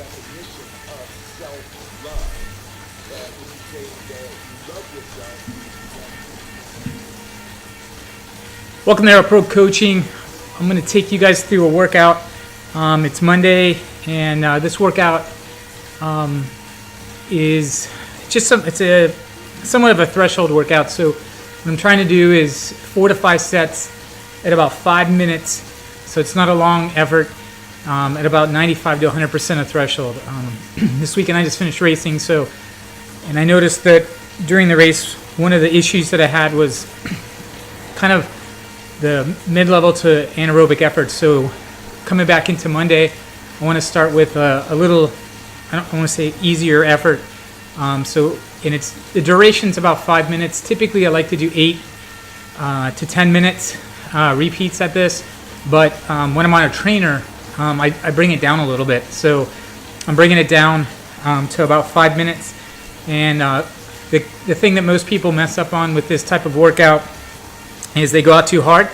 definition of self-love. That when you say that you love yourself, welcome to Pro Coaching. I'm going to take you guys through a workout. It's Monday, and this workout is just it's a somewhat of a threshold workout. So what I'm trying to do is 4 to 5 sets at about 5 minutes. So it's not a long effort. At about 95 to 100% of threshold. This weekend I just finished racing, and I noticed that during the race, one of the issues that I had was kind of the mid-level to anaerobic effort. So coming back into Monday, I want to start with a little, I don't want to say easier effort. And the duration's about 5 minutes. Typically I like to do 8 to 10 minutes repeats at this, but when I'm on a trainer, I bring it down a little bit. So I'm bringing it down to about 5 minutes. And the thing that most people mess up on with this type of workout is they go out too hard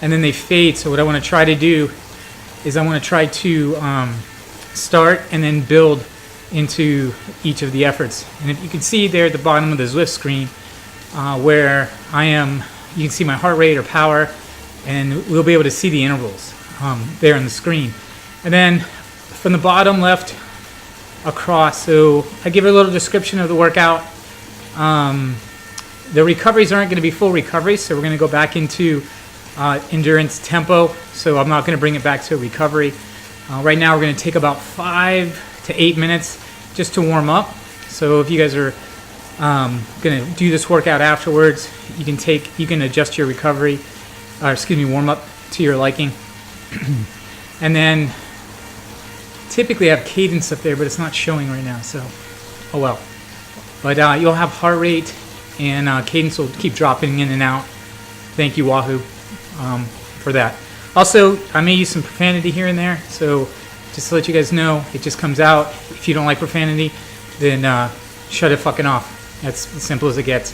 and then they fade. So what I want to try to do is I want to try to start and then build into each of the efforts. And if you can see there at the bottom of the ZWIFT screen where I am, you can see my heart rate or power, and we'll be able to see the intervals there on the screen. And then from the bottom left across, so I give a little description of the workout. The recoveries aren't going to be full recoveries, so we're going to go back into endurance tempo, so I'm not going to bring it back to a recovery. Right now we're going to take about 5 to 8 minutes just to warm up. So if you guys are going to do this workout afterwards, you can adjust your recovery, warm up to your liking. And then typically I have cadence up there, but it's not showing right now, so oh well. But you'll have heart rate, and cadence will keep dropping in and out. Thank you, Wahoo, for that. Also, I may use some profanity here and there, so just to let you guys know, it just comes out. If you don't like profanity, then shut it fucking off. That's as simple as it gets.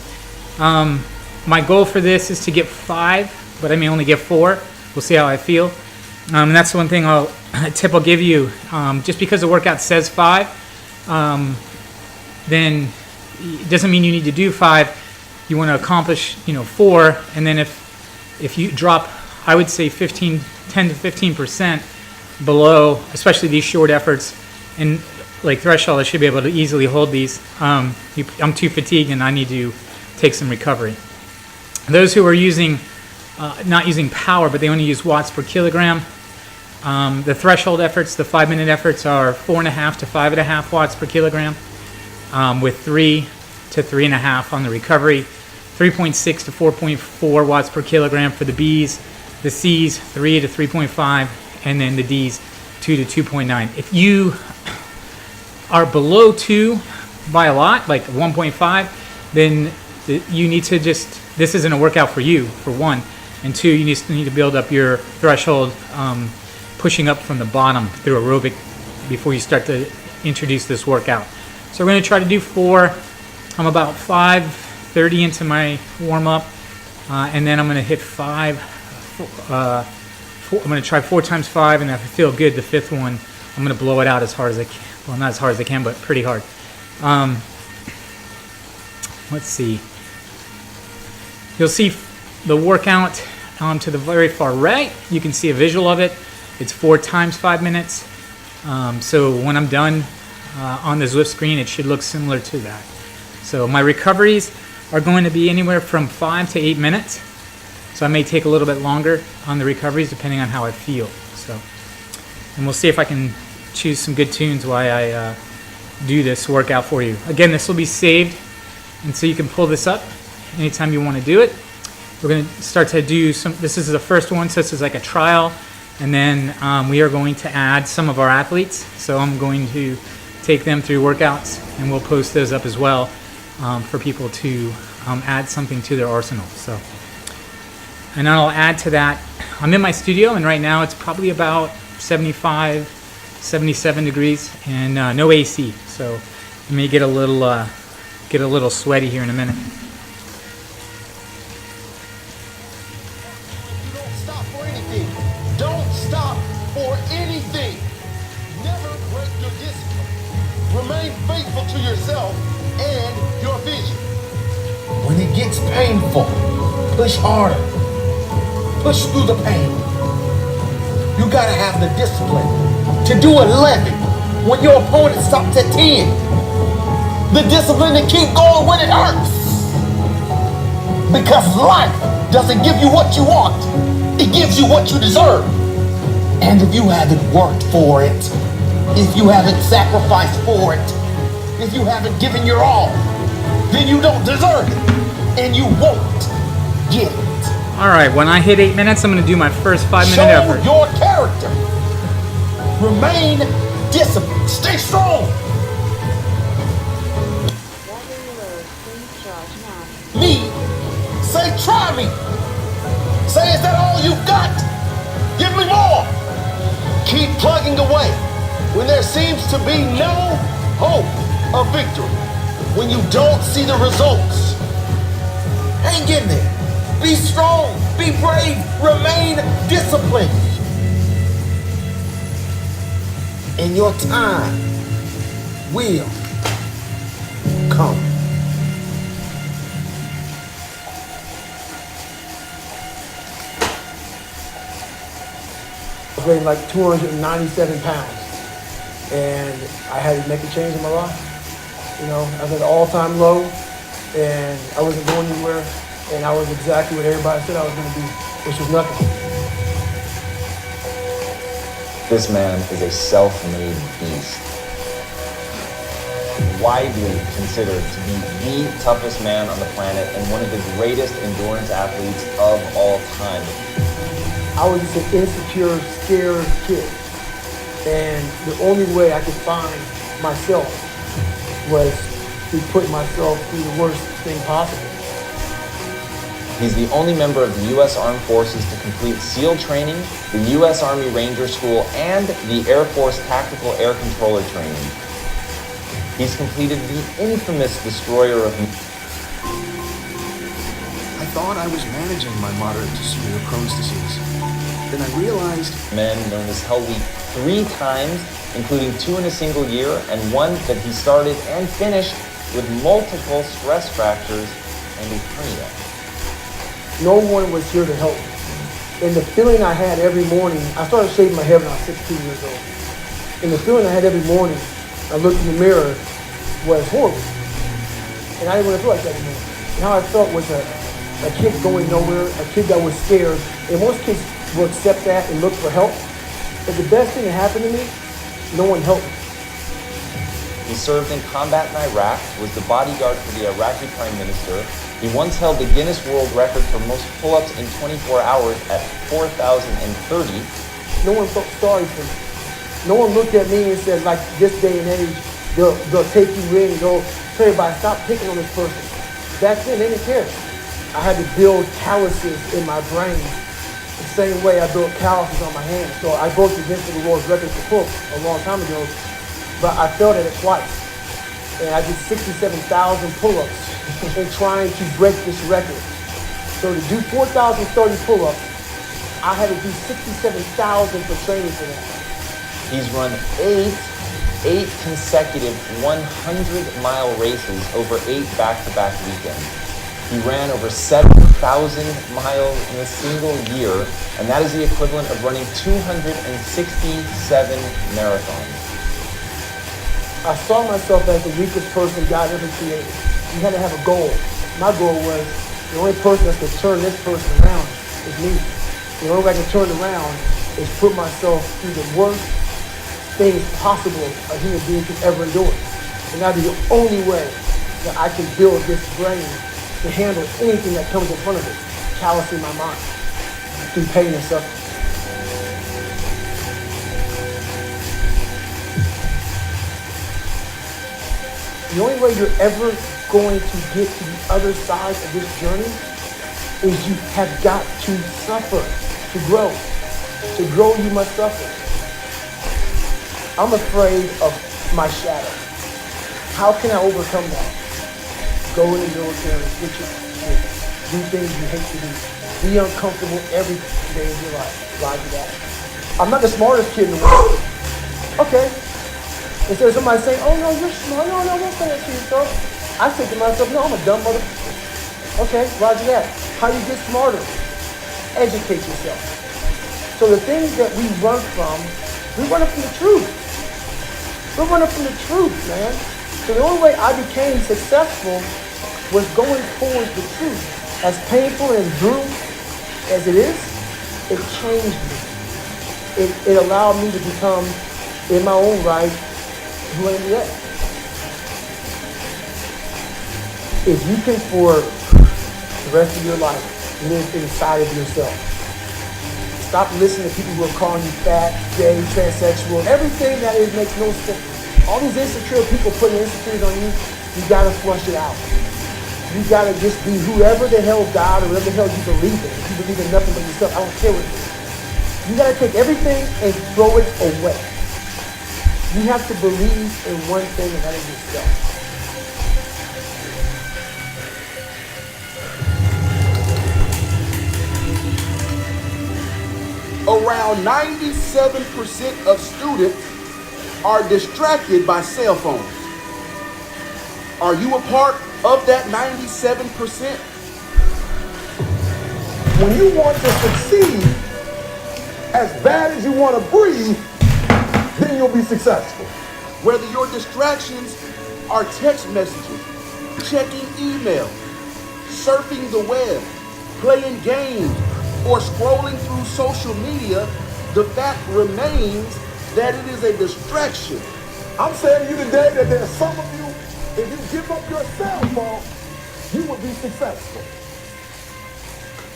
My goal for this is to get 5, but I may only get 4. We'll see how I feel. And that's the one thing a tip I'll give you. Just because the workout says 5, then it doesn't mean you need to do 5. You want to accomplish, 4, and then if you drop, I would say 10 to 15% below, especially these short efforts, and like threshold, I should be able to easily hold these. I'm too fatigued and I need to take some recovery. Those who are using not using power, but they only use watts per kilogram. The threshold efforts, the 5-minute efforts, are 4.5 to 5.5 watts per kilogram, with 3 to 3.5 on the recovery, 3.6 to 4.4 watts per kilogram for the Bs, the Cs 3 to 3.5, and then the Ds 2 to 2.9. If you are below 2 by a lot, like 1.5, then you need to this isn't a workout for you, for one. And 2, you need to build up your threshold, pushing up from the bottom through aerobic before you start to introduce this workout. So we're going to try to do 4. I'm about 5:30 into my warm-up, and then I'm going to hit 5. I'm going to try 4 times 5, and if I feel good, the 5th one, I'm going to blow it out as hard as I can. Well, not as hard as I can, but pretty hard. Let's see. You'll see the workout to the very far right. You can see a visual of it. It's 4 times 5 minutes. So when I'm done on the ZWIFT screen, it should look similar to that. So my recoveries are going to be anywhere from 5 to 8 minutes. So I may take a little bit longer on the recoveries depending on how I feel. And we'll see if I can choose some good tunes while I do this workout for you. Again, this will be saved, and so you can pull this up anytime you want to do it. We're going to start to do some. This is the first one, so this is like a trial, and then we are going to add some of our athletes. So I'm going to take them through workouts, and we'll post those up as well for people to add something to their arsenal. And then I'll add to that. I'm in my studio, and right now it's probably about 75, 77 degrees, and no AC. So I may get a little sweaty here in a minute. don't stop for anything. Don't stop for anything. Never break your discipline. faithful to yourself and your vision. When it gets painful, push harder. Push through the pain. You gotta have the discipline to do 11 when your opponent stops at 10. The discipline to keep going when it hurts. Because life doesn't give you what you want. It gives you what you deserve. And if you haven't worked for it, if you haven't sacrificed for it, if you haven't given your all, then you don't deserve it. And you won't get it. All right, when I hit 8 minutes, I'm going to do my first 5-minute Show effort. your character. Remain disciplined. Stay strong. Me, say try me. Say, is that all you got? Give me more. Keep plugging away when there seems to be no hope of victory. When you don't see the results, hang in there. Be strong. Be brave. Remain disciplined. And your time will come. I was weighing like 297 pounds, and I had to make a change in my life. You know, I was at an all-time low, and I wasn't going anywhere, and I was exactly what everybody said I was going to be, which was nothing. This man is a self-made beast. Widely considered to be the toughest man on the planet and one of the greatest endurance athletes of all time. I was just an insecure, scared kid, and the only way I could find myself was to put myself through the worst thing possible. He's the only member of the U.S. Armed Forces to complete SEAL training, the U.S. Army Ranger School, and the Air Force Tactical Air Controller training. He's completed the infamous destroyer of... I thought I was managing my moderate to severe Crohn's disease. Then I realized... Men known as Hell Week 3 times, including 2 in a single year, and 1 that he started and finished with multiple stress fractures and a hernia. No one was here to help me. And the feeling I had every morning, I started shaving my head when I was 16 years old. And the feeling I had every morning, I looked in the mirror, was horrible. And I didn't want to feel like that anymore. And how I felt was a kid going nowhere, a kid that was scared. And most kids will accept that and look for help. But the best thing that happened to me, no one helped me. He served in combat in Iraq, was the bodyguard for the Iraqi Prime Minister. He once held the Guinness World Record for most pull-ups in 24 hours at 4,030. No one felt sorry for me. No one looked at me and said, like this day and age, they'll take you in and they'll tell everybody, stop picking on this person. Back then, they didn't care. I had to build calluses in my brain the same way I built calluses on my hands. So I broke the Guinness World Record for pull-ups a long time ago, but I failed at it twice. And I did 67,000 pull-ups in trying to break this record. So to do 4,030 pull-ups, I had to do 67,000 for training for that. He's run eight consecutive 100-mile races over 8 back-to-back weekends. He ran over 7,000 miles in a single year, and that is the equivalent of running 267 marathons. I saw myself as the weakest person God ever created. You had to have a goal. My goal was the only person that could turn this person around is me. The only way I can turn it around is put myself through the worst things possible a human being could ever endure. And that'd be the only way that I can build this brain to handle anything that comes in front of it, callousing my mind through pain and suffering. The only way you're ever going to get to the other side of this journey is you have got to suffer to grow. To grow, you must suffer. I'm afraid of my shadow. How can I overcome that? Go in the military, get your shit, do things you hate to do. Be uncomfortable every day of your life. Roger that. I'm not the smartest kid in the world. Okay. Instead of somebody saying, oh no, you're smart, no, don't say that to yourself. I say to myself, no, I'm a dumb motherfucker. Okay, roger that. How you get smarter? Educate yourself. So the things that we run from the truth. We're running from the truth, man. So the only way I became successful was going towards the truth. As painful and brutal as it is, it changed me. It allowed me to become, in my own right, who I am today. If you can, for the rest of your life, live inside of yourself, stop listening to people who are calling you fat, gay, transsexual, everything that is makes no sense. All these insecure people putting insecurities on you, you gotta flush it out. You gotta just be whoever the hell God or whatever the hell you believe in. If you believe in nothing but yourself, I don't care what it is. You gotta take everything and throw it away. You have to believe in one thing, and that is yourself. Around 97% of students are distracted by cell phones. Are you a part of that 97%? When you want to succeed as bad as you want to breathe, then you'll be successful. Whether your distractions are text messages, checking email, surfing the web, playing games, or scrolling through social media, the fact remains that it is a distraction. I'm saying to you today that there's some of you, if you give up your cell phone, you will be successful.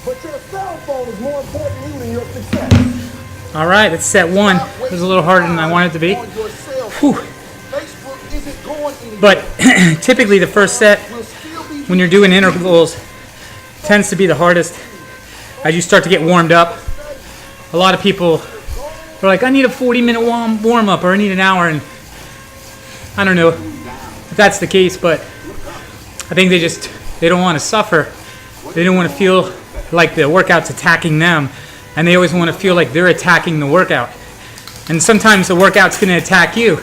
But your cell phone is more important to you than your success. All right, that's set one. It was a little harder than I wanted it to be. Whew. But typically the first set, when you're doing intervals, tends to be the hardest. As you start to get warmed up, a lot of people are like, I need a 40-minute warm up, or I need an hour, and I don't know if that's the case, but I think they don't want to suffer. They don't want to feel like the workout's attacking them, and they always want to feel like they're attacking the workout. And sometimes the workout's going to attack you.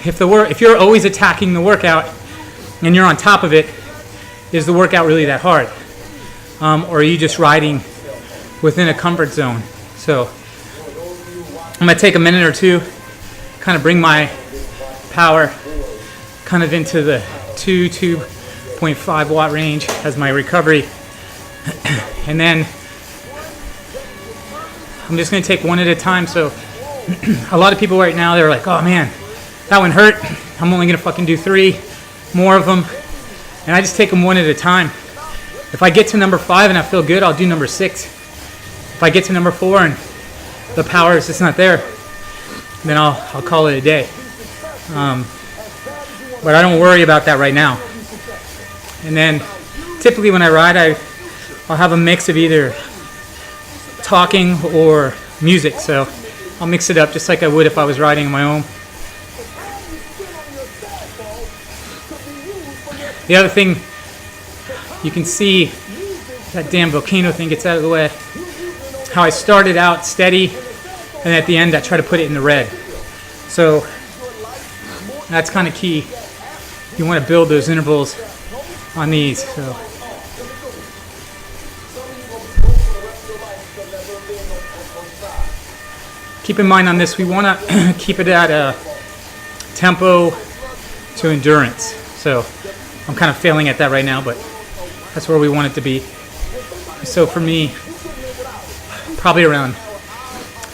If you're always attacking the workout and you're on top of it, is the workout really that hard? Or are you just riding within a comfort zone? So I'm going to take a minute or two, kind of bring my power kind of into the 2.5 watt range as my recovery. And then I'm just going to take one at a time. So a lot of people right now, they're like, oh man, that one hurt. I'm only going to fucking do 3 more of them. And I just take them one at a time. If I get to number 5 and I feel good, I'll do number 6. If I get to number 4 and the power is just not there, then I'll call it a day. But I don't worry about that right now. And then typically when I ride, I'll have a mix of either talking or music. So I'll mix it up just like I would if I was riding on my own. The other thing, you can see that damn volcano thing gets out of the way. How I started out steady, and at the end I try to put it in the red. So that's kind of key. You want to build those intervals on these. So keep in mind on this, we want to keep it at a tempo to endurance. So I'm kind of failing at that right now, but that's where we want it to be. So for me, probably around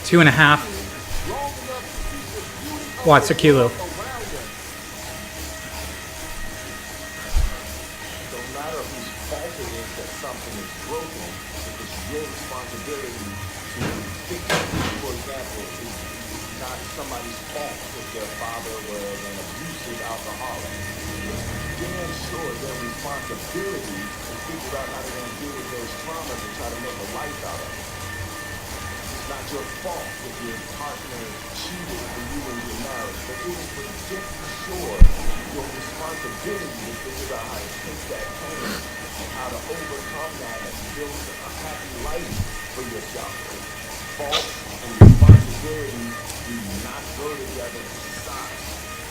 2.5 watts a kilo. No matter whose fault it is that something is broken, it's your responsibility to fix it. For example, it's not somebody's fault if their father was an abusive alcoholic. Damn sure their responsibility to figure out how they're going to deal with those traumas and try to make a life out of it. It's not your fault if your partner cheated when you were in your marriage, but it is for just sure your responsibility to figure out how to take that pain and how to overcome that and build a happy life for yourself. Fault and responsibility do not go together. Stop.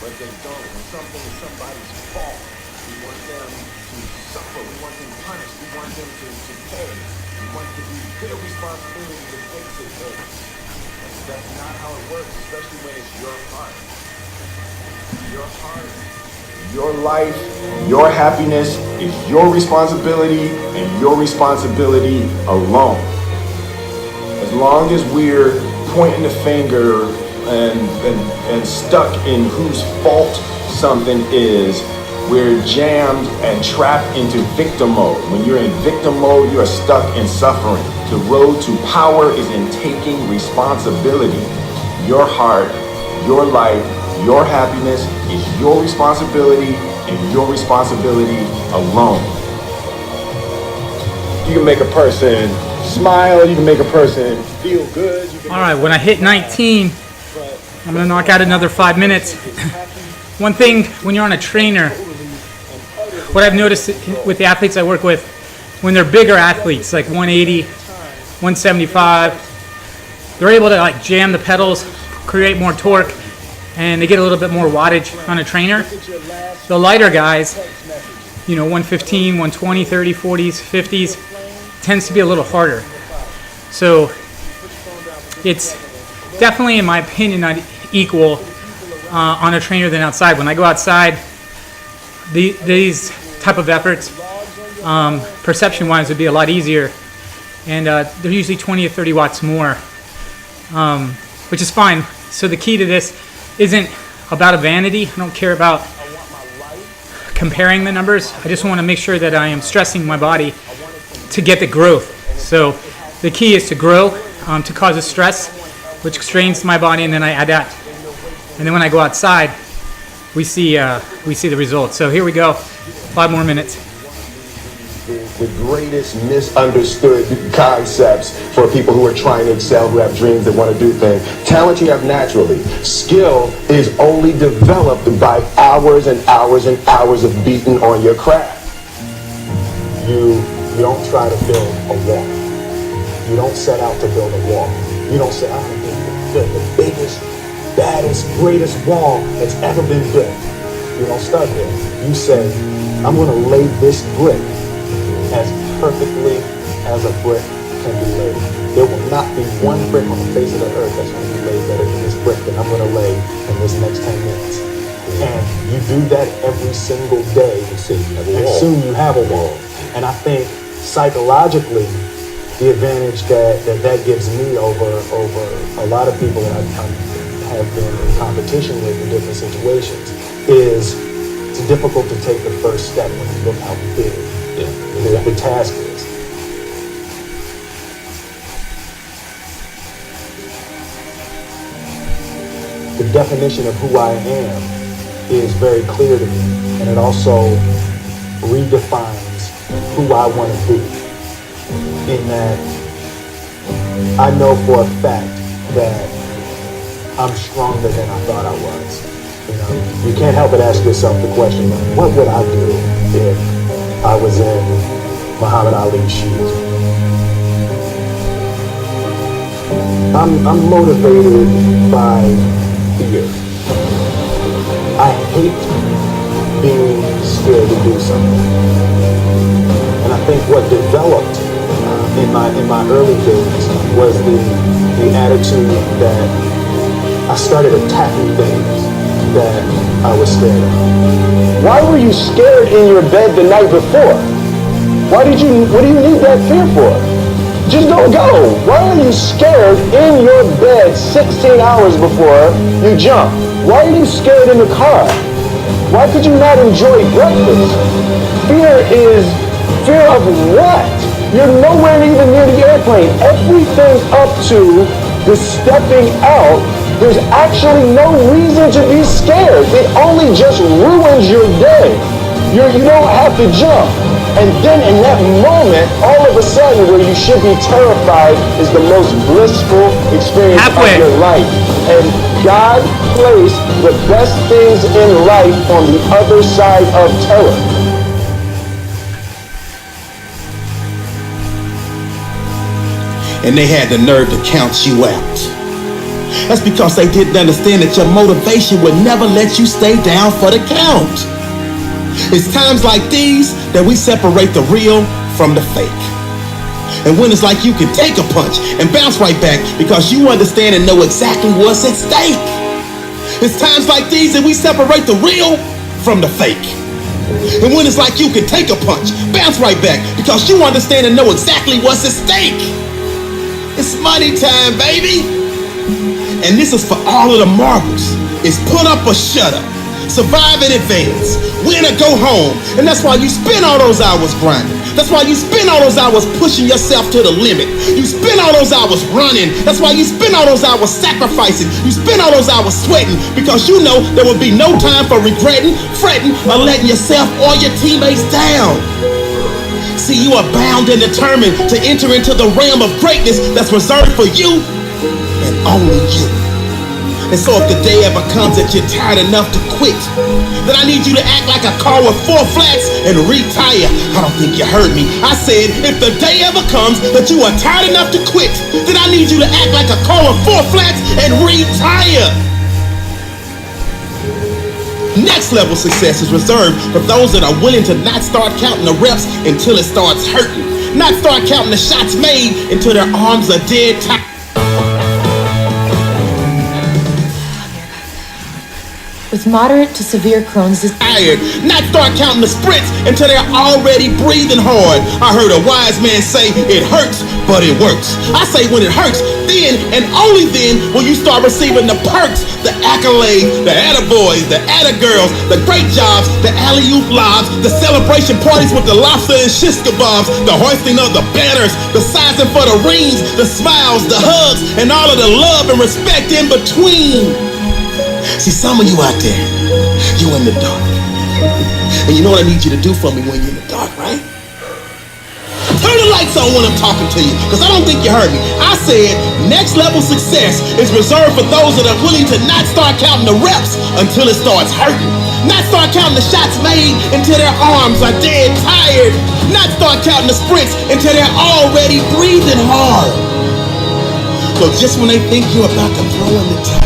but they don't. When something is somebody's fault, we want them to suffer. We want them punished. We want them to pay. We want it to be their responsibility to fix it. But that's not how it works, especially when it's your heart. Your heart. Your life, your happiness is your responsibility and your responsibility alone. As long as we're pointing the finger and stuck in whose fault something is, we're jammed and trapped into victim mode. When you're in victim mode, you are stuck in suffering. The road to power is in taking responsibility. Your heart, your life, your happiness is your responsibility and your responsibility alone. You can make a person smile, you can make a person feel good. All right, when I hit 19, I'm gonna knock out another 5 minutes. One thing, when you're on a trainer, what I've noticed with the athletes I work with, when they're bigger athletes, like 180, 175, they're able to like jam the pedals, create more torque, and they get a little bit more wattage on a trainer. The lighter guys, 115, 120, 30, 40s, 50s, tends to be a little harder. So it's definitely, in my opinion, not equal on a trainer than outside. When I go outside, these type of efforts, perception-wise, would be a lot easier, and they're usually 20 or 30 watts more, which is fine. So the key to this isn't about a vanity. I don't care about comparing the numbers. I just want to make sure that I am stressing my body to get the growth. So the key is to grow, to cause a stress, which strains my body, and then I adapt. And then when I go outside, we see the results. So here we go, 5 more minutes. The greatest misunderstood concepts for people who are trying to excel, who have dreams, that want to do things. Talent you have naturally. Skill is only developed by hours and hours and hours of beating on your craft. You don't try to build a wall. You don't set out to build a wall. You don't say, I'm going to build the biggest, baddest, greatest wall that's ever been built. You don't start there. You say, I'm going to lay this brick as perfectly as a brick can be laid. There will not be one brick on the face of the earth that's going to be laid better than this brick that I'm going to lay in this next 10 minutes. And you do that every single day, and soon you have a wall. And I think psychologically, the advantage that gives me over a lot of people that I have been in competition with in different situations is it's difficult to take the first step when you look how big the task is. The definition of who I am is very clear to me, and it also redefines who I want to be. In that I know for a fact that I'm stronger than I thought I was. You can't help but ask yourself the question, what would I do if I was in Muhammad Ali's shoes? I'm motivated by fear. I hate being scared to do something. And I think what developed in my early days was the attitude that I started attacking things that I was scared of. Why were you scared in your bed the night before? What do you need that fear for? Just don't go. Why are you scared in your bed 16 hours before you jump? Why are you scared in the car? Why could you not enjoy breakfast? Fear of what? You're nowhere even near the airplane. Everything up to the stepping out, there's actually no reason to be scared. It only just ruins your day. You don't have to jump. And then in that moment, all of a sudden, where you should be terrified is the most blissful experience of your life. And God placed the best things in life on the other side of terror. And they had the nerve to count you out. That's because they didn't understand that your motivation would never let you stay down for the count. It's times like these that we separate the real from the fake. And when it's like you can take a punch and bounce right back because you understand and know exactly what's at stake. It's times like these that we separate the real from the fake. And when it's like you can take a punch, bounce right back because you understand and know exactly what's at stake. It's money time, baby. And this is for all of the marbles. It's put up or shut up. Survive in advance, win or go home. And that's why you spend all those hours grinding. That's why you spend all those hours pushing yourself to the limit. You spend all those hours running. That's why you spend all those hours sacrificing. You spend all those hours sweating because you know there will be no time for regretting, fretting, or letting yourself or your teammates down. See, you are bound and determined to enter into the realm of greatness that's reserved for you and only you. And so if the day ever comes that you're tired enough to quit, then I need you to act like a car with 4 flats and retire. I don't think you heard me. I said if the day ever comes that you are tired enough to quit, then I need you to act like a car with 4 flats and retire. Next level success is reserved for those that are willing to not start counting the reps until it starts hurting. Not start counting the shots made until their arms are dead tired. With moderate to severe Crohn's disease. Tired. Not start counting the sprints until they're already breathing hard. I heard a wise man say it hurts, but it works. I say when it hurts, then and only then will you start receiving the perks, the accolades, the attaboys, the attagirls, the great jobs, the alley-oop lobs, the celebration parties with the lobster and shish kebabs, the hoisting of the banners, the sizing for the rings, the smiles, the hugs, and all of the love and respect in between. See, some of you out there, you in the dark. And you know what I need you to do for me when you're in the dark, right? Turn the lights on when I'm talking to you, because I don't think you heard me. I said next level success is reserved for those that are willing to not start counting the reps until it starts hurting. Not start counting the shots made until their arms are dead tired. Not start counting the sprints until they're already breathing hard. So just when they think you're about to throw in the towel,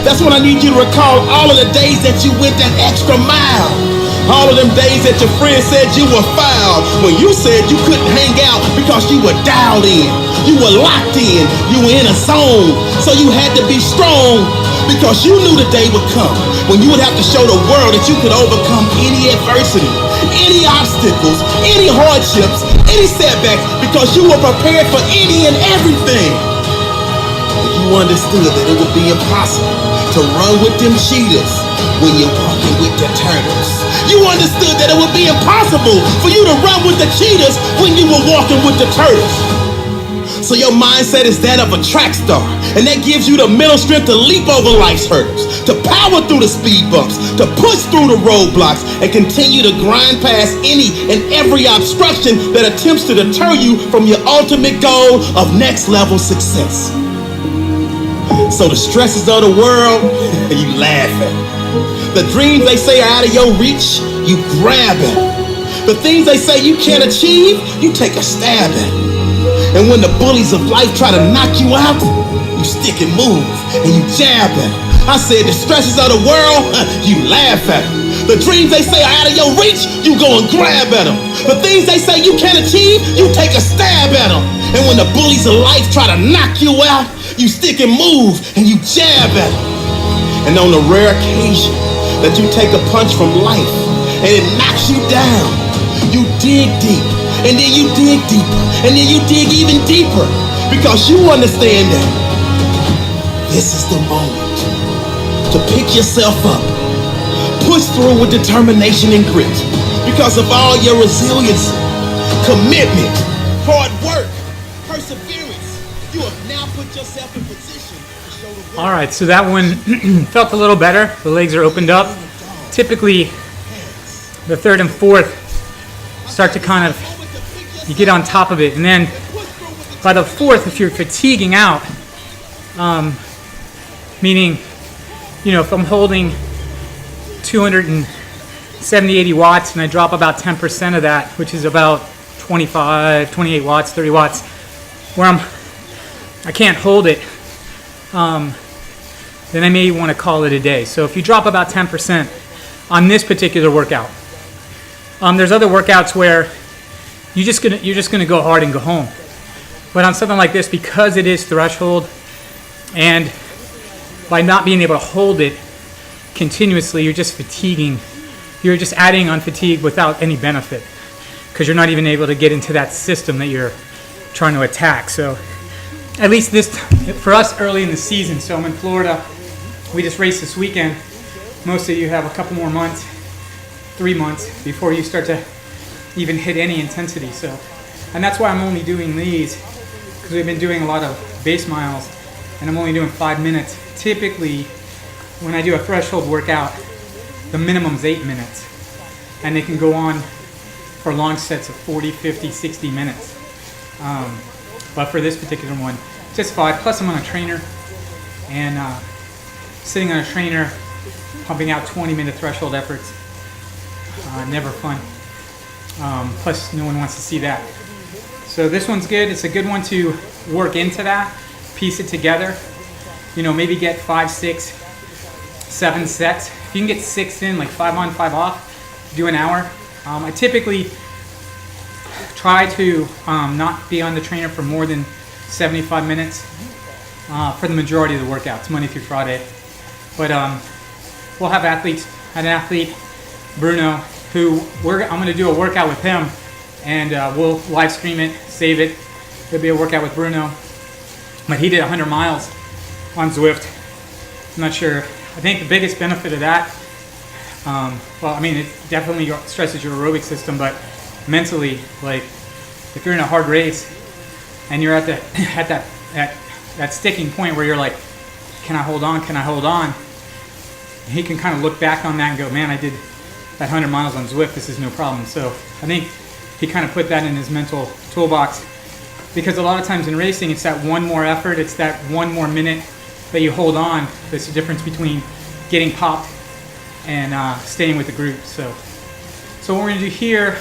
that's when I need you to recall all of the days that you went that extra mile. All of them days that your friend said you were foul. When you said you couldn't hang out because you were dialed in. You were locked in. You were in a zone. So you had to be strong because you knew the day would come when you would have to show the world that you could overcome any adversity, any obstacles, any hardships, any setbacks because you were prepared for any and everything. You understood that it would be impossible to run with them cheetahs when you're walking with the turtles. You understood that it would be impossible for you to run with the cheetahs when you were walking with the turtles. So your mindset is that of a track star, and that gives you the mental strength to leap over life's hurdles, to power through the speed bumps, to push through the roadblocks, and continue to grind past any and every obstruction that attempts to deter you from your ultimate goal of next level success. So the stresses of the world, you laugh at. The dreams they say are out of your reach, you grab at. The things they say you can't achieve, you take a stab at. And when the bullies of life try to knock you out, you stick and move, and you jab at. I said the stresses of the world, you laugh at. The dreams they say are out of your reach, you go and grab at them. The things they say you can't achieve, you take a stab at them. And when the bullies of life try to knock you out, you stick and move, and you jab at them. And on the rare occasion that you take a punch from life, and it knocks you down, you dig deep, and then you dig deeper, and then you dig even deeper, because you understand that this is the moment to pick yourself up, push through with determination and grit, because of all your resilience, commitment, hard work, perseverance. You have now put yourself in position to show the world. All right, so that one felt a little better. The legs are opened up. Typically, the third and fourth start to kind of, you get on top of it. And then by the fourth, if you're fatiguing out, meaning, you know, if I'm holding 270, 80 watts and I drop about 10% of that, which is about 25, 28 watts, 30 watts, where I can't hold it then I may want to call it a day. So if you drop about 10% on this particular workout, there's other workouts where you're just gonna go hard and go home. But on something like this, because it is threshold, and by not being able to hold it continuously, you're just fatiguing. You're just adding on fatigue without any benefit, because you're not even able to get into that system that you're trying to attack. So at least this, for us early in the season, so I'm in Florida, we just raced this weekend. Most of you have a couple more months, 3 months, before you start to even hit any intensity. So, and that's why I'm only doing these, because we've been doing a lot of base miles, and I'm only doing 5 minutes. Typically, when I do a threshold workout, the minimum is 8 minutes, and they can go on for long sets of 40, 50, 60 minutes. But for this particular one, just 5. Plus I'm on a trainer, and sitting on a trainer, pumping out 20-minute threshold efforts, never fun. Plus no one wants to see that. So this one's good. It's a good one to work into that, piece it together. You know, maybe get 5, 6, 7 sets. If you can get 6 in, like 5 on, 5 off, do an hour. I typically try to not be on the trainer for more than 75 minutes for the majority of the workouts, Monday through Friday. But we'll have athletes. I had an athlete, Bruno, who I'm going to do a workout with him, and we'll live stream it, save it. There'll be a workout with Bruno. But he did 100 miles on ZWIFT. I'm not sure. I think the biggest benefit of that, well, I mean, it definitely stresses your aerobic system, but mentally, like, if you're in a hard race and you're at that sticking point where you're like, can I hold on? Can I hold on? He can kind of look back on that and go, man, I did that 100 miles on ZWIFT. This is no problem. So I think he kind of put that in his mental toolbox, because a lot of times in racing, it's that one more effort. It's that one more minute that you hold on. That's the difference between getting popped and staying with the group. So what we're going to do here,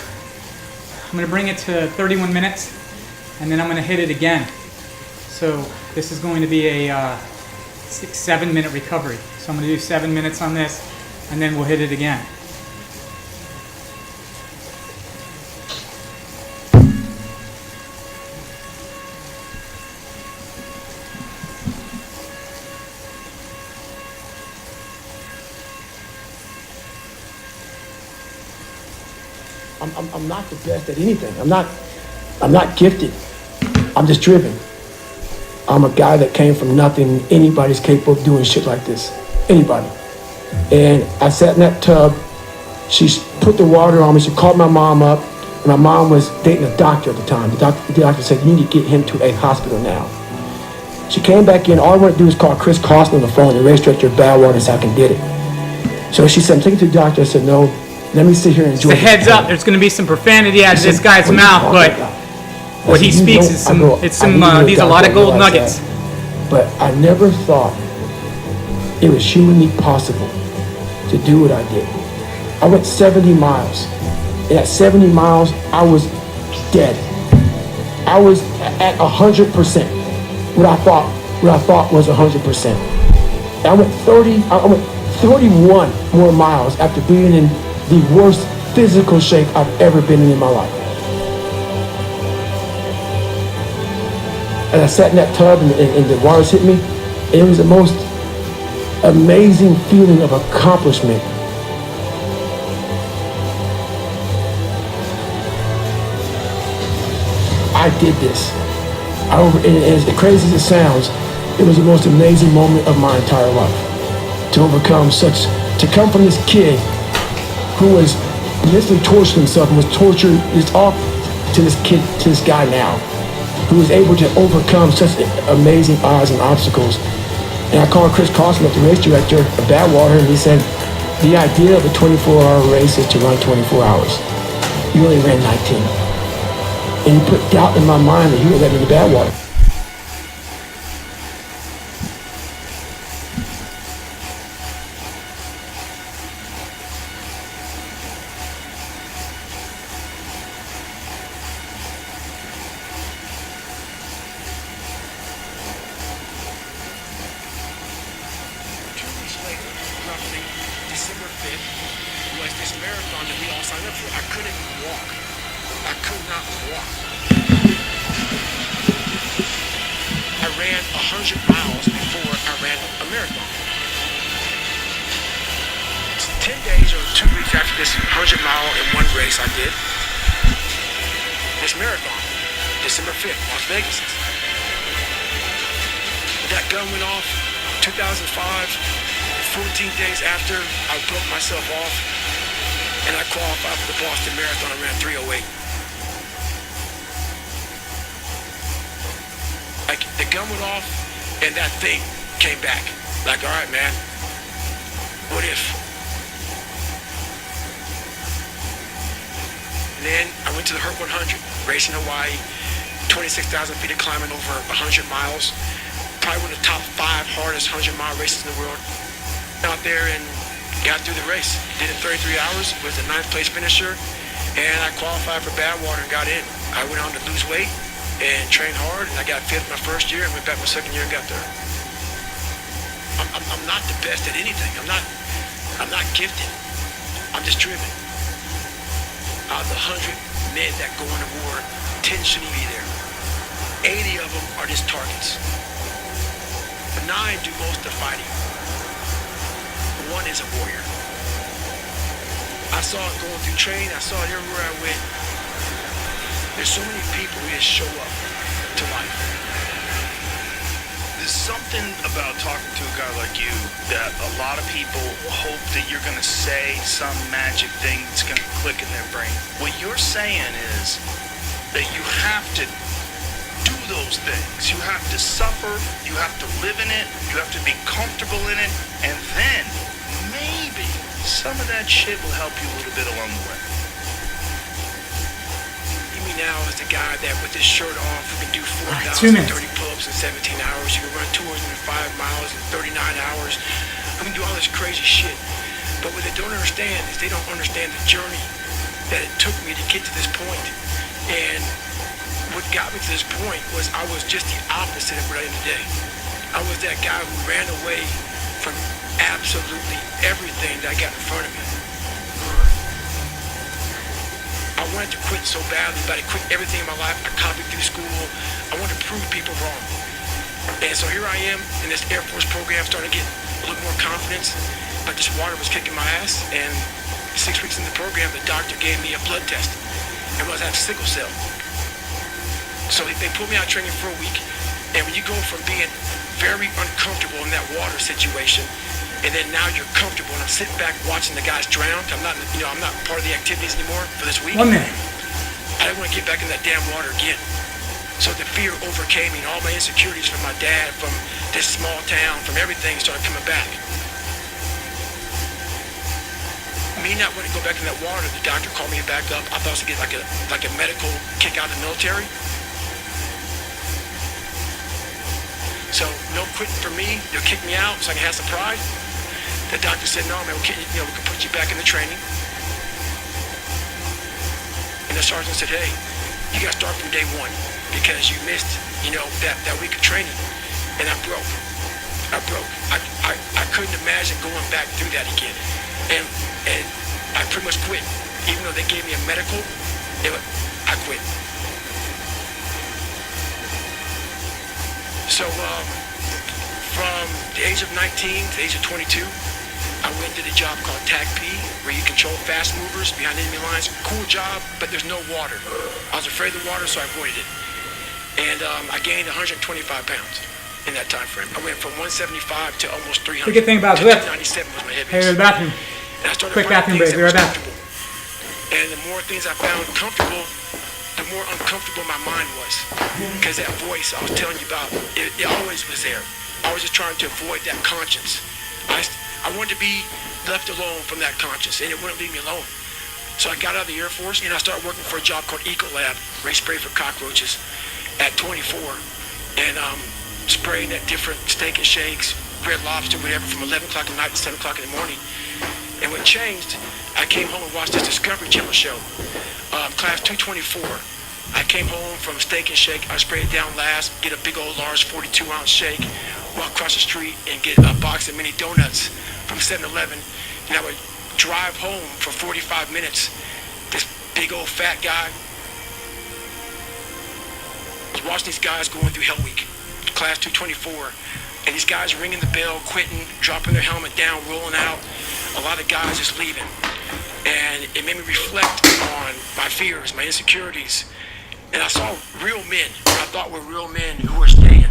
I'm going to bring it to 31 minutes, and then I'm going to hit it again. So this is going to be a 7 minute recovery. So I'm going to do 7 minutes on this, and then we'll hit it again. I'm not the best at anything. I'm not gifted. I'm just driven. I'm a guy that came from nothing. Anybody's capable of doing shit like this. Anybody. And I sat in that tub. She put the water on me. She called my mom up. And my mom was dating a doctor at the time. The doctor said, you need to get him to a hospital now. She came back in. All I want to do is call Chris Costner on the phone and race director of bad water so I can get it. So she said, I'm taking it to the doctor. I said, no, let me sit here and enjoy it. Just a heads up, there's going to be some profanity out of this guy's mouth, but what he speaks is these are a lot of gold nuggets. But I never thought it was humanly possible to do what I did. I went 70 miles. And at 70 miles, I was dead. I was at 100%. What I thought was 100%. I went 31 more miles after being in the worst physical shape I've ever been in my life. And I sat in that tub and the waters hit me. It was the most amazing feeling of accomplishment. I did this. And as crazy as it sounds, it was the most amazing moment of my entire life. To come from this kid who was mentally torturing himself and was tortured, is off to this guy now, who was able to overcome such amazing odds and obstacles. And I called Chris Costner, the race director of Badwater, and he said, the idea of a 24-hour race is to run 24 hours. You only ran 19. And he put doubt in my mind that he would let me to Badwater. December 5th was this marathon that we all signed up for. I couldn't walk. I could not walk. I ran 100 miles before I ran a marathon. 10 days or 2 weeks after this 100 mile in one race I did, this marathon, December 5th, Las Vegas. That gun went off 2005, 14 days after I broke myself off and I qualified for the Boston Marathon. I ran 3:08. Like, the gun went off and that thing came back. Like, all right, man, what if? And then I went to the Hurt 100, race in Hawaii, 26,000 feet of climbing over 100 miles. Probably one of the top 5 hardest 100-mile races in the world. Out there and got through the race. Did it in 33 hours, was the 9th place finisher, and I qualified for Badwater and got in. I went on to lose weight and train hard, and I got 5th my first year and went back my second year and got there. I'm not the best at anything. I'm not gifted. I'm just driven. Out of the 100 men that go into war, 10 shouldn't be there. 80 of them are just targets. 9 do most of the fighting. 1 is a warrior. I saw it going through training. I saw it everywhere I went. There's so many people who just show up to life. There's something about talking to a guy like you that a lot of people hope that you're going to say some magic thing that's going to click in their brain. What you're saying is that you have to do those things. You have to suffer. You have to live in it. You have to be comfortable in it. And then maybe some of that shit will help you a little bit along the way. Me now is the guy that with his shirt off who can do 2 minutes. 4,030 pull-ups in 17 hours. You can run 205 miles in 39 hours. I can do all this crazy shit. But what they don't understand is they don't understand the journey that it took me to get to this point. And what got me to this point was I was just the opposite of what I am today. I was that guy who ran away from absolutely everything that I got in front of me. I wanted to quit so badly, but I quit everything in my life. I copied through school. I wanted to prove people wrong. And so here I am in this Air Force program, starting to get a little more confidence, but this water was kicking my ass. And 6 weeks in the program, the doctor gave me a blood test. I realized I had sickle cell. So they put me out training for a week. And when you go from being very uncomfortable in that water situation, and then now you're comfortable, and I'm sitting back watching the guys drown. I'm not part of the activities anymore for this week. 1 minute. I didn't want to get back in that damn water again. So the fear overcame me, and all my insecurities from my dad, from this small town, from everything started coming back. Me not wanting to go back in that water, the doctor called me back up. I thought I was going to get like a medical kick out of the military. So no quitting for me. They'll kick me out so I can have some pride. The doctor said, no, man, we can put you back in the training. And the sergeant said, hey, you got to start from day 1 because you missed, that week of training. And I broke. I couldn't imagine going back through that again. And I pretty much quit. Even though they gave me a medical, I quit. So from the age of 19 to the age of 22, I went to the job called TAC-P, where you control fast movers behind enemy lines. Cool job, but there's no water. I was afraid of the water, so I avoided it. And I gained 125 pounds in that time frame. I went from 175 to almost 300. The good thing about ZWIFT. 297 was my heaviest. Hey, to the bathroom. And I started Quick finding bathroom things break. Be that right was back. comfortable. And the more things I found comfortable, the more uncomfortable my mind was. Because that voice I was telling you about, it always was there. I was just trying to avoid that conscience. I wanted to be left alone from that conscience, and it wouldn't leave me alone. So I got out of the Air Force, and I started working for a job called Ecolab, where you spray for cockroaches at 24. And spraying at different Steak and Shakes, Red Lobster, whatever, from 11 o'clock at night to 7 o'clock in the morning. And when it changed, I came home and watched this Discovery Channel show, Class 224. I came home from Steak and Shake. I sprayed it down last, get a big old large 42-ounce shake, walk across the street and get a box of mini donuts from 7-Eleven, and I would drive home for 45 minutes. This big old fat guy. I was watching these guys going through Hell Week, class 224, and these guys ringing the bell, quitting, dropping their helmet down, rolling out. A lot of guys just leaving. And it made me reflect on my fears, my insecurities. And I saw real men, I thought were real men who were staying,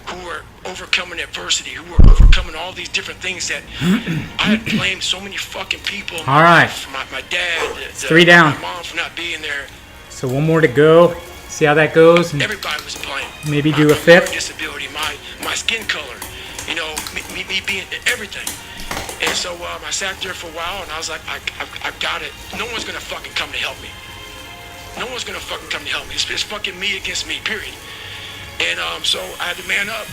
who were overcoming adversity, who were overcoming all these different things that I had blamed so many fucking people. All right. My dad, 3 down. my mom for not being there. So 1 more to go. See how that goes, and Everybody was playing. maybe do My a 5th. disability, my skin color, you know, me being everything. And so I sat there for a while, and I was like, I got it. No one's gonna fucking come to help me. No one's gonna fucking come to help me. It's fucking me against me, period. And so I had to man up.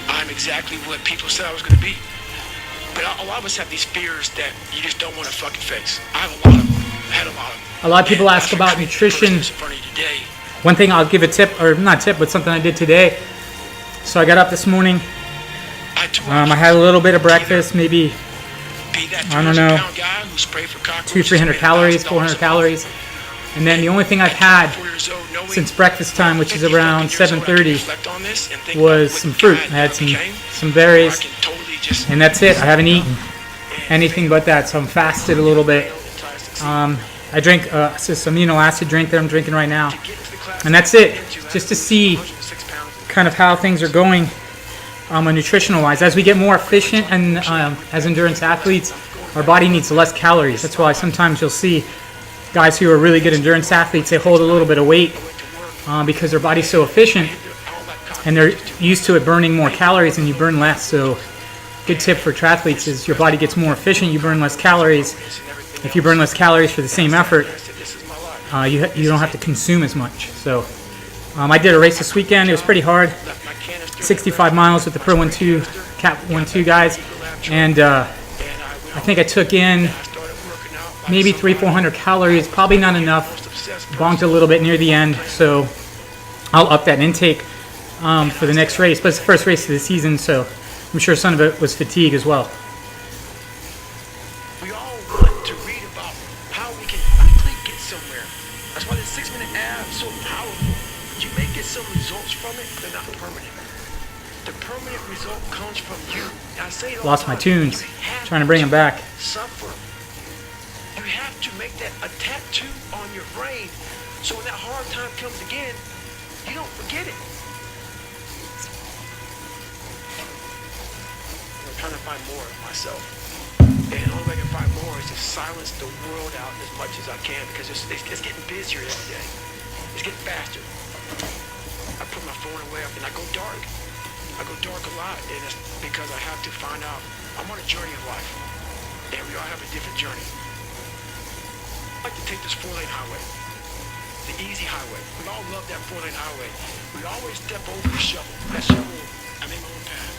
I'm exactly what people said I was gonna be. But a lot of us have these fears that you just don't want to fucking face. I have a lot of them. I had a lot of them. A lot of people And ask I about forgot nutrition. the person in front of you today. One thing I'll give a tip, or not tip, but something I did today. So I got up this morning. I had a little bit of breakfast, maybe, I don't know, 200-300 calories, 400 calories. And then the only thing I've had since breakfast time, which is around 7:30, was some fruit. I had some berries, and that's it. I haven't eaten anything but that, so I'm fasted a little bit. I drink this amino acid drink that I'm drinking right now, and that's it. Just to see kind of how things are going nutritional wise. As we get more efficient and as endurance athletes, our body needs less calories. That's why sometimes you'll see guys who are really good endurance athletes, they hold a little bit of weight because their body's so efficient and they're used to it burning more calories, and you burn less. So good tip for triathletes is your body gets more efficient, you burn less calories. If you burn less calories for the same effort, you don't have to consume as much. So I did a race this weekend. It was pretty hard. 65 miles with the Pro 1-2, Cap 1-2 guys. And I think I took in maybe 300-400 calories. Probably not enough. Bonked a little bit near the end. So I'll up that intake for the next race. But it's the first race of the season, so I'm sure some of it was fatigue as well. We all want to read about how we can quickly get somewhere. That's why the 6-minute ab is so powerful. You may get some results from it, but they're not permanent. The permanent result comes from you. I say it all Lost the my time. tunes. You have Trying to bring them back. Suffer. You have to make that a tattoo on your brain, so when that hard time comes again, you don't forget it. I'm trying to find more of myself. And the only way I can find more is to silence the world out as much as I can, because it's getting busier every day. It's getting faster. I put my phone away and I go dark. I go dark a lot, and it's because I have to find out. I'm on a journey of life, and we all have a different journey. I like to take this 4-lane highway, the easy highway. We all love that 4-lane highway. We always step over the shovel. That shovel, I made my own path.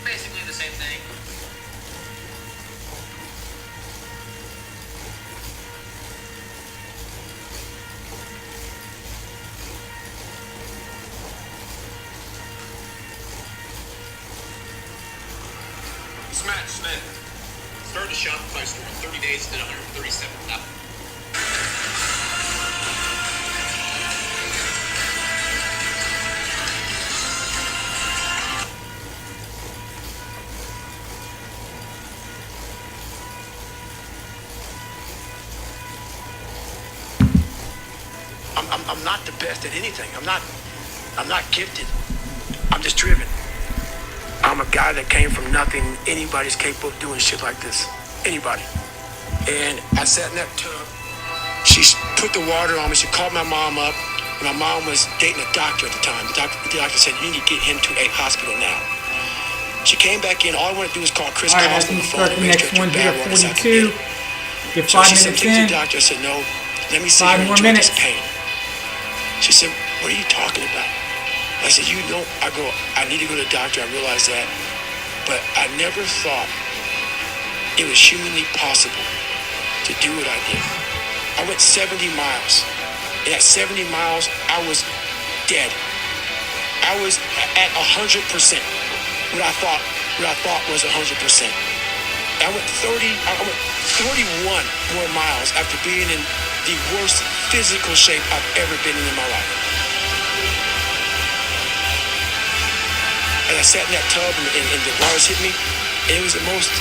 Basically the same thing. This match, Smith. Started a Shopify store in 30 days and 137,000. not the best at anything. I'm not gifted. I'm just driven. I'm a guy that came from nothing. Anybody's capable of doing shit like this. Anybody. And I sat in that tub. She put the water on me. She called my mom up. My mom was dating a doctor at the time. The doctor said, you need to get him to a hospital now. She came back in. All I want to do is call Chris Cost on the phone. The next one here, 42. Give 5 minutes in. The doctor said, no, let me see 5 more minutes. Pain. She said, what are you talking about? I said, you know, I need to go to the doctor. I realized that. But I never thought it was humanly possible to do what I did. I went 70 miles. And at 70 miles, I was dead. I was at 100%. What I thought was 100%. I went 31 more miles after being in the worst physical shape I've ever been in my life. And I sat in that tub and the waters hit me. And it was the most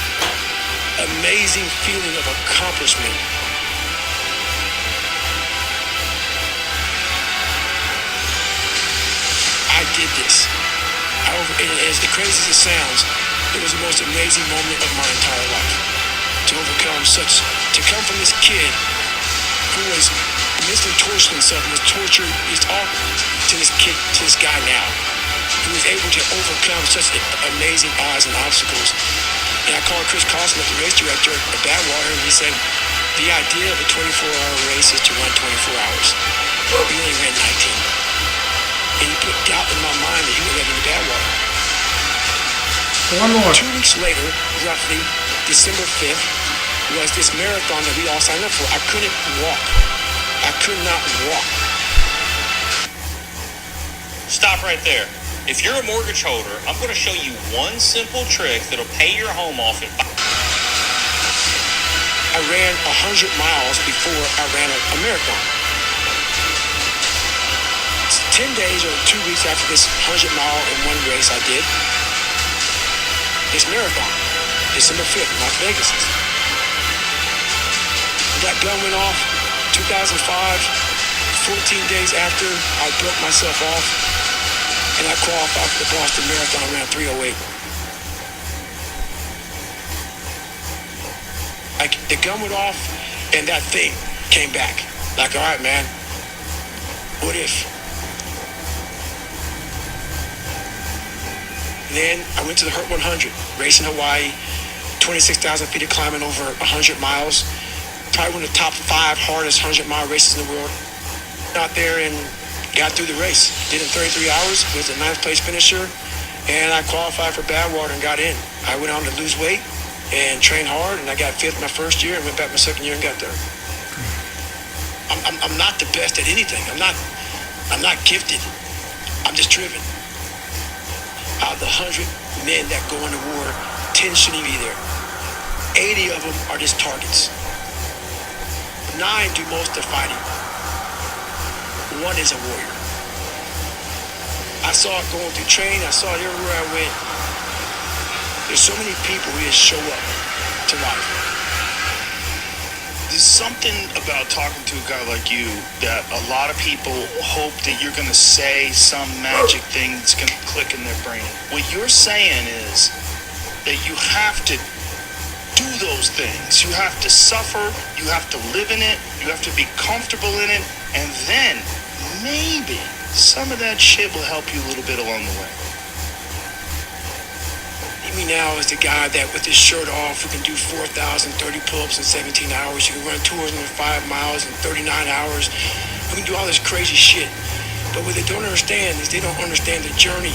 amazing feeling of accomplishment. I did this. And as the crazy as it sounds, it was the most amazing moment of my entire life. To come from this kid who was mentally torturing himself and was tortured, he's all to this guy now, who was able to overcome such amazing odds and obstacles. And I called Chris Carlson, the race director at Badwater, and he said, the idea of a 24-hour race is to run 24 hours. We only ran 19. And he put doubt in my mind that he would have in Badwater. 1 more. 2 weeks later, roughly, December 5th, was this marathon that we all signed up for. I couldn't walk. I could not walk. Stop right there. If you're a mortgage holder, I'm going to show you one simple trick that'll pay your home off in I ran 100 miles before I ran a marathon. 10 days or 2 weeks after this 100-mile in one race I did, this marathon, December 5th in Las Vegas. That gun went off 2005, 14 days after I broke myself off, and I qualified for the Boston Marathon. I ran 3:08. The gun went off, and that thing came back. Like, all right, man, what if? Then I went to the Hurt 100, race in Hawaii, 26,000 feet of climbing over 100 miles. Probably one of the top 5 hardest 100-mile races in the world. Out there and got through the race. Did it in 33 hours, was a 9th place finisher, and I qualified for Badwater and got in. I went on to lose weight and train hard, and I got 5th my first year and went back my 2nd year and got third. I'm not the best at anything. I'm not gifted. I'm just driven. Out of the 100 men that go into war, 10 shouldn't be there. 80 of them are just targets. 9 do most of the fighting. 1 is a warrior. I saw it going through training. I saw it everywhere I went. There's so many people who just show up to life. There's something about talking to a guy like you that a lot of people hope that you're going to say some magic thing that's going to click in their brain. What you're saying is that you have to do those things. You have to suffer. You have to live in it. You have to be comfortable in it. And then maybe some of that shit will help you a little bit along the way. Me now is the guy that with his shirt off who can do 4,030 pull-ups in 17 hours. You can run 205 miles in 39 hours. Who can do all this crazy shit. But what they don't understand is they don't understand the journey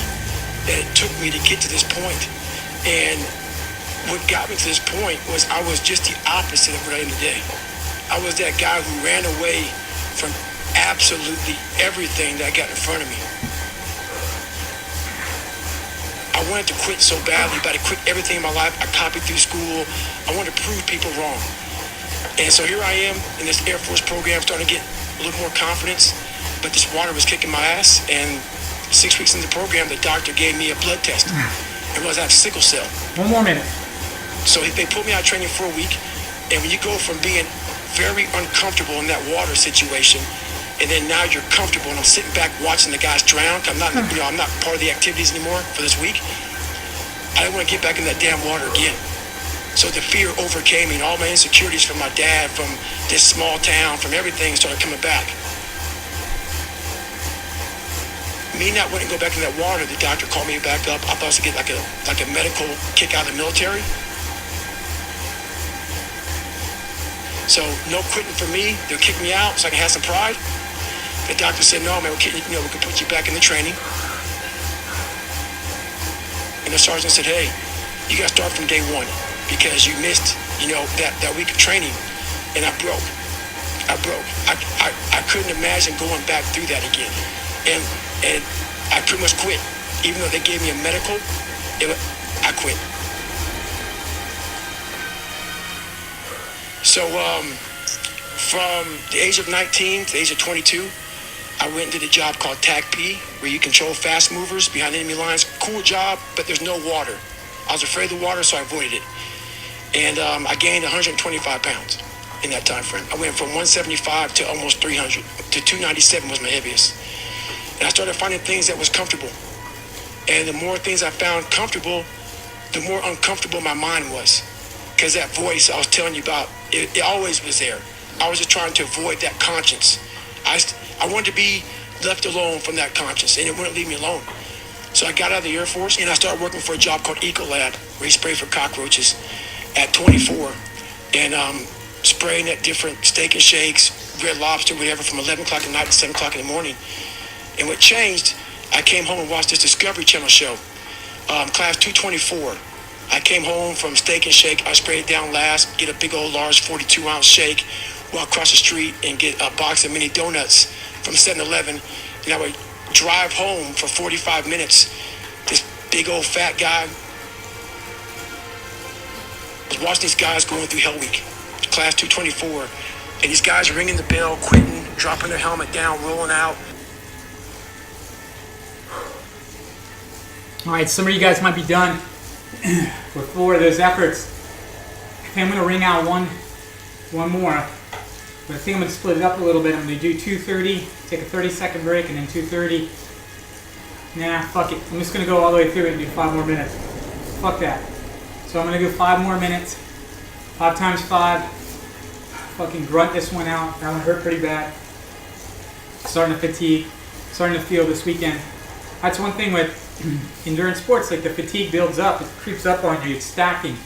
that it took me to get to this point. And what got me to this point was I was just the opposite of what I am today. I was that guy who ran away from absolutely everything that got in front of me. I wanted to quit so badly, but I quit everything in my life. I copied through school. I wanted to prove people wrong. And so here I am in this Air Force program, starting to get a little more confidence, but this water was kicking my ass. And 6 weeks into the program, the doctor gave me a blood test. It was I have sickle cell. 1 more minute. So they put me out training for a week. And when you go from being very uncomfortable in that water situation, and then now you're comfortable, and I'm sitting back watching the guys drown. I'm not, I'm not part of the activities anymore for this week. I didn't want to get back in that damn water again. So the fear overcame me, and all my insecurities from my dad, from this small town, from everything started coming back. Me not wanting to go back in that water, the doctor called me back up. I thought I was going to get like a medical kick out of the military. So no quitting for me. They'll kick me out so I can have some pride. The doctor said, no, man, we can put you back in the training. And the sergeant said, hey, you got to start from day one because you missed, that week of training. And I broke. I couldn't imagine going back through that again. And I pretty much quit. Even though they gave me a medical, I quit. So from the age of 19 to the age of 22, I went and did a job called TAC-P, where you control fast movers behind enemy lines. Cool job, but there's no water. I was afraid of the water, so I avoided it. And I gained 125 pounds in that time frame. I went from 175 to almost 300, to 297 was my heaviest. And I started finding things that was comfortable. And the more things I found comfortable, the more uncomfortable my mind was. Because that voice I was telling you about, it always was there. I was just trying to avoid that conscience. I wanted to be left alone from that conscience, and it wouldn't leave me alone. So I got out of the Air Force, and I started working for a job called Ecolab, where you spray for cockroaches at 24, and spraying at different Steak and Shakes, Red Lobster, whatever, from 11 o'clock at night to 7 o'clock in the morning. And what changed, I came home and watched this Discovery Channel show, Class 224. I came home from Steak and Shake. I sprayed it down last, get a big old large 42-ounce shake, walk across the street and get a box of mini donuts from 7-Eleven. And I would drive home for 45 minutes. This big old fat guy was watching these guys going through Hell Week, Class 224. And these guys are ringing the bell, quitting, dropping their helmet down, rolling out. All right, some of you guys might be done with 4 of those efforts. Okay, I'm going to ring out one more. But I think I'm going to split it up a little bit. I'm going to do 2:30, take a 30-second break, and then 2:30. Nah, fuck it. I'm just going to go all the way through it and do 5 more minutes. Fuck that. So I'm going to do 5 more minutes. 5 times 5. Fucking grunt this one out. That one hurt pretty bad. Starting to fatigue. Starting to feel this weekend. That's one thing with endurance sports, like the fatigue builds up, it creeps up on you, it's stacking.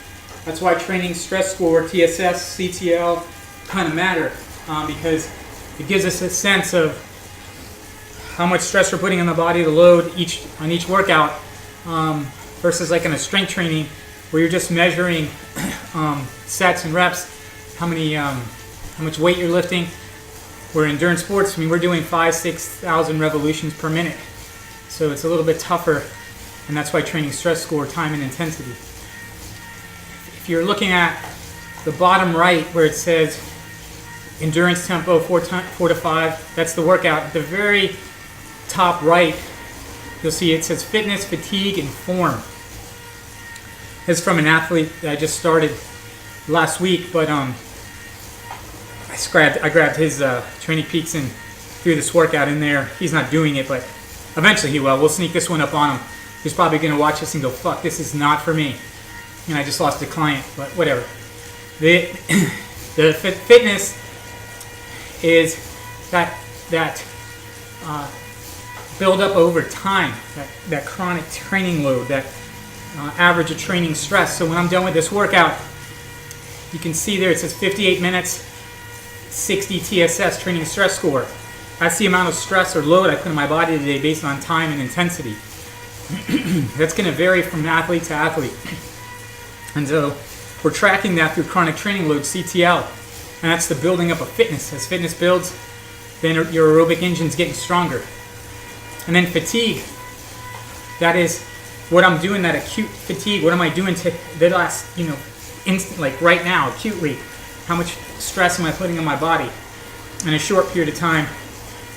That's why training stress score, TSS, CTL kind of matter, because it gives us a sense of how much stress we're putting on the body, the load on each workout, versus like in a strength training where you're just measuring sets and reps, how much weight you're lifting. Where endurance sports, we're doing 5,000-6,000 revolutions per minute. So it's a little bit tougher, and that's why training stress score, time and intensity. If you're looking at the bottom right where it says endurance tempo 4 to 5, that's the workout. At the very top right, you'll see it says fitness, fatigue, and form. This is from an athlete that I just started last week, but I grabbed his Training Peaks and threw this workout in there. He's not doing it, but eventually he will. We'll sneak this one up on him. He's probably going to watch this and go, fuck, this is not for me. And I just lost a client, but whatever. The fitness is that build up over time, that chronic training load, that average of training stress. So when I'm done with this workout, you can see there it says 58 minutes, 60 TSS, training stress score. That's the amount of stress or load I put in my body today based on time and intensity. That's going to vary from athlete to athlete. And so we're tracking that through chronic training load, CTL. And that's the building up of fitness. As fitness builds, then your aerobic engine's getting stronger. And then fatigue. That is what I'm doing, that acute fatigue. What am I doing to the last, instant, like right now, acutely? How much stress am I putting on my body in a short period of time?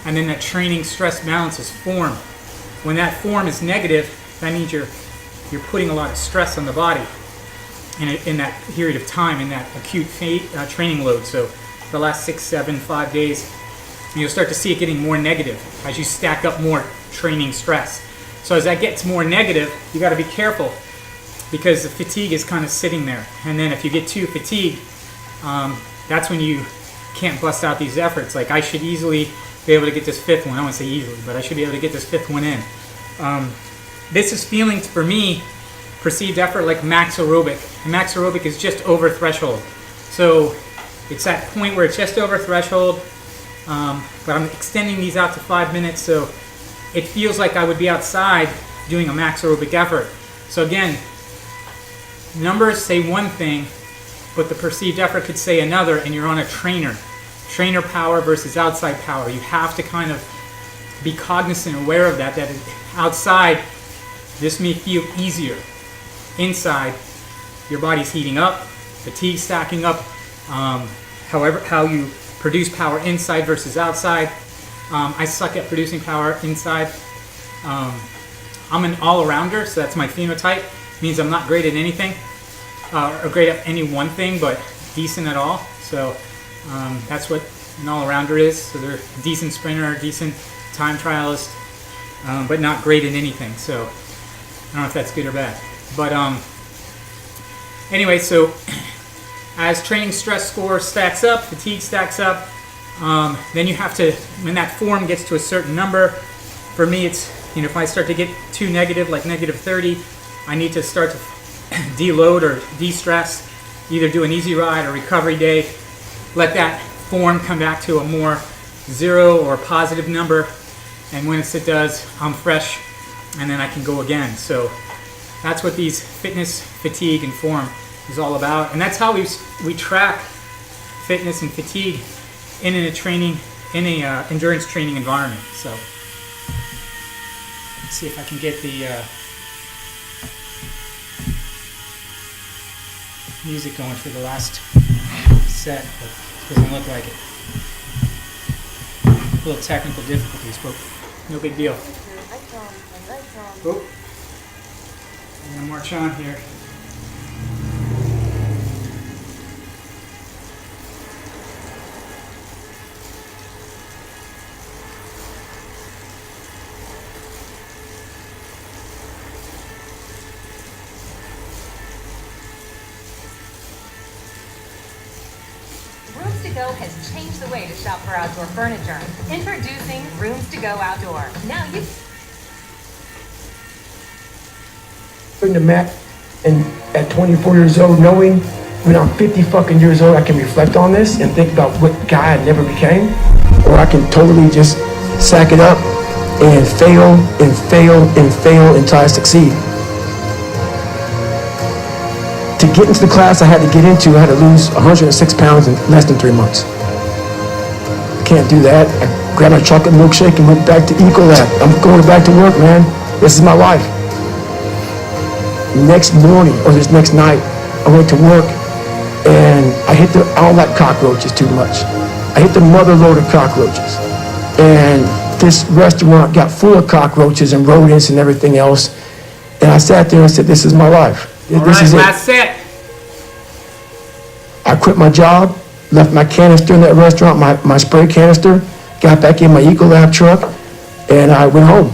And then that training stress balance is form. When that form is negative, that means you're putting a lot of stress on the body in that period of time, in that acute training load. So the last 6, 7, 5 days, And you'll start to see it getting more negative as you stack up more training stress. So as that gets more negative, you got to be careful because the fatigue is kind of sitting there. And then if you get too fatigued, that's when you can't bust out these efforts. Like I should easily be able to get this fifth one. I don't want to say easily, but I should be able to get this fifth one in. This is feeling, for me, perceived effort like max aerobic. And max aerobic is just over threshold. So it's that point where it's just over threshold, but I'm extending these out to 5 minutes, so it feels like I would be outside doing a max aerobic effort. So again, numbers say one thing, but the perceived effort could say another, and you're on a trainer. Trainer power versus outside power. You have to kind of be cognizant and aware of that outside, this may feel easier. Inside, your body's heating up, fatigue stacking up. However, how you produce power inside versus outside. I suck at producing power inside. I'm an all-arounder, so that's my phenotype. Means I'm not great at anything, or great at any one thing, but decent at all. So that's what an all-arounder is. So they're a decent sprinter, decent time trialist, but not great at anything. So I don't know if that's good or bad. But anyway, so as training stress score stacks up, fatigue stacks up, then you have to, when that form gets to a certain number, for me it's, if I start to get too negative, like negative 30, I need to start to deload or de-stress, either do an easy ride or recovery day, let that form come back to a more zero or positive number, and once it does, I'm fresh, and then I can go again. So that's what these fitness, fatigue, and form is all about, and that's how we track fitness and fatigue in a training, in a endurance training environment. So let's see if I can get the music going for the last set, but it doesn't look like it. A little technical difficulties, but no big deal. Oh, I'm gonna march on here. Rooms to Go has changed the way to shop for outdoor furniture. Introducing Rooms to Go Outdoor. Now you Putting the mat, and at 24 years old, knowing when I'm 50 fucking years old, I can reflect on this and think about what guy I never became, or I can totally just sack it up and fail and fail and fail until I succeed. To get into the class I had to get into, I had to lose 106 pounds in less than 3 months. I can't do that. I grabbed my chocolate milkshake and went back to Ecolab. I'm going back to work, man. This is my life. Next morning, or this next night, I went to work and I don't like cockroaches too much. I hit the mother load of cockroaches. And this restaurant got full of cockroaches and rodents and everything else. And I sat there and said, this is my life. This is it. Last set. I quit my job, left my canister in that restaurant, my spray canister, got back in my Ecolab truck, and I went home.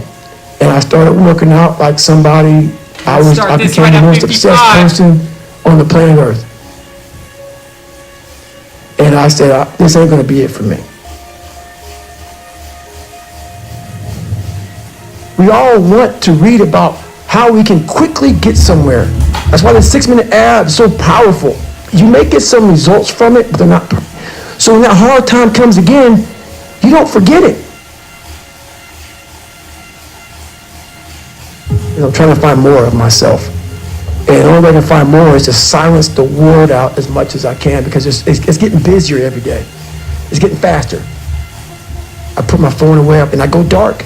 And I started working out like somebody. I became the most obsessed person on the planet Earth. And I said, this ain't gonna be it for me. We all want to read about how we can quickly get somewhere. That's why the 6-minute ab is so powerful. You may get some results from it, but they're not. So when that hard time comes again, you don't forget it. I'm trying to find more of myself. And the only way I can find more is to silence the world out as much as I can, because it's getting busier every day. It's getting faster. I put my phone away and I go dark.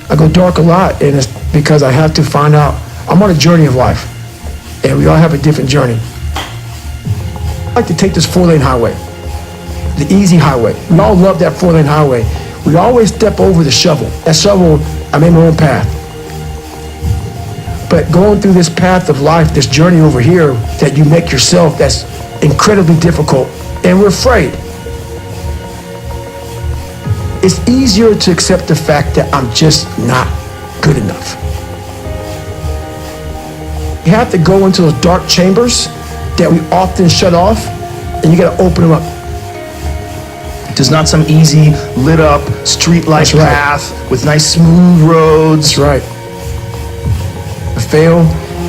I go dark a lot, and it's because I have to find out. I'm on a journey of life, and we all have a different journey. I like to take this 4-lane highway, the easy highway. We all love that 4-lane highway. We always step over the shovel. That shovel, I made my own path. But going through this path of life, this journey over here that you make yourself, that's incredibly difficult, and we're afraid. it's easier to accept the fact that I'm just not good enough. You have to go into those dark chambers that we often shut off, and you got to open them up. There's not some easy, lit up, street light path with nice smooth roads. That's right. Fail,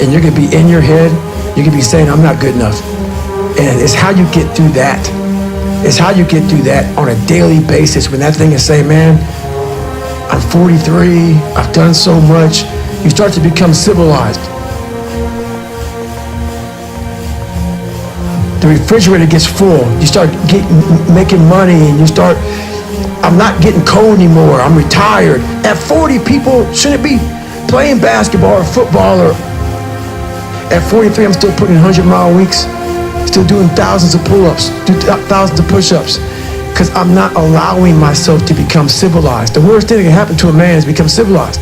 and you're gonna be in your head, you're gonna be saying, I'm not good enough. And it's how you get through that. It's how you get through that on a daily basis when that thing is saying, man, I'm 43, I've done so much. You start to become civilized. The refrigerator gets full. You start making money, and you start, I'm not getting cold anymore, I'm retired. At 40, people shouldn't be playing basketball or football. Or at 43, I'm still putting 100-mile weeks, still doing thousands of pull-ups, thousands of push-ups, because I'm not allowing myself to become civilized. The worst thing that can happen to a man is become civilized.